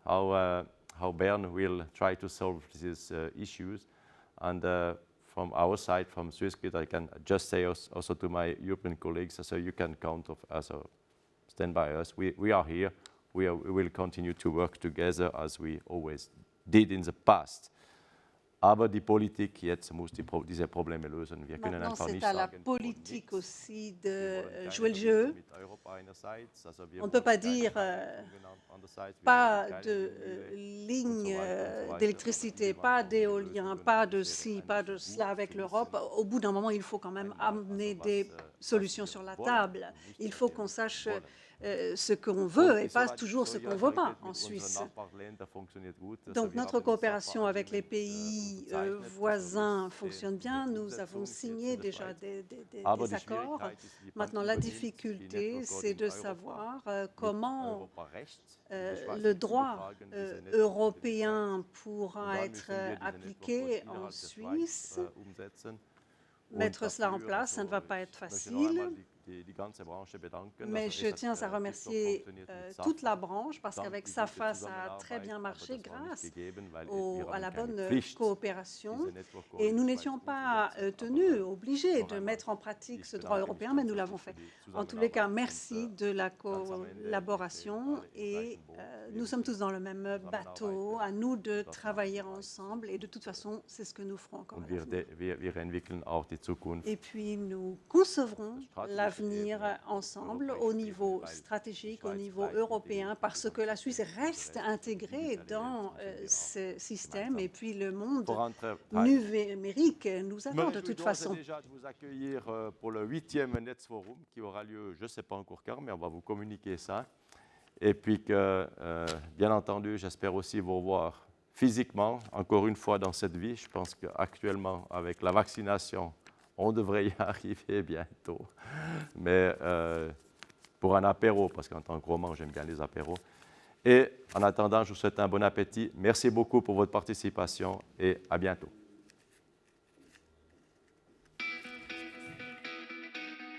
how Bern will try to solve these issues. And from our side, from Swissgrid, I can just say also to my European colleagues, so you can count stand by us. We are here. We will continue to work together as we always did in the past. Aber die Politik jetzt muss diese Probleme lösen. Wir können einfach nicht sagen, c'est à la politique aussi de jouer le jeu. On ne peut pas dire pas de lignes d'électricité, pas d'éolien, pas de ci, pas de cela avec l'Europe. Au bout d'un moment, il faut quand même amener des solutions sur la table. Il faut qu'on sache ce qu'on veut et pas toujours ce qu'on ne veut pas en Suisse. Donc notre coopération avec les pays voisins fonctionne bien. Nous avons signé déjà des accords. Maintenant, la difficulté, c'est de savoir comment le droit européen pourra être appliqué en Suisse. Mettre cela en place, ça ne va pas être facile. Mais je tiens à remercier toute la branche parce qu'avec SAFA, ça a très bien marché grâce à la bonne coopération. Et nous n'étions pas tenus, obligés de mettre en pratique ce droit européen, mais nous l'avons fait. En tous les cas, merci de la collaboration et nous sommes tous dans le même bateau. À nous de travailler ensemble et de toute façon, c'est ce que nous ferons encore. Et puis, nous concevrons l'avenir ensemble au niveau stratégique, au niveau européen, parce que la Suisse reste intégrée dans ce système et puis le monde numérique nous attend de toute façon. Je déjà de vous accueillir pour le 8e Netzforum qui aura lieu, je ne sais pas encore quand, mais on va vous communiquer ça. Et puis que, bien entendu, j'espère aussi vous revoir physiquement, encore une fois dans cette vie. Je pense qu'actuellement, avec la vaccination, on devrait y arriver bientôt, mais pour un apéro, parce qu'en tant que roman, j'aime bien les apéros. Et en attendant, je vous souhaite un bon appétit. Merci beaucoup pour votre participation et à bientôt.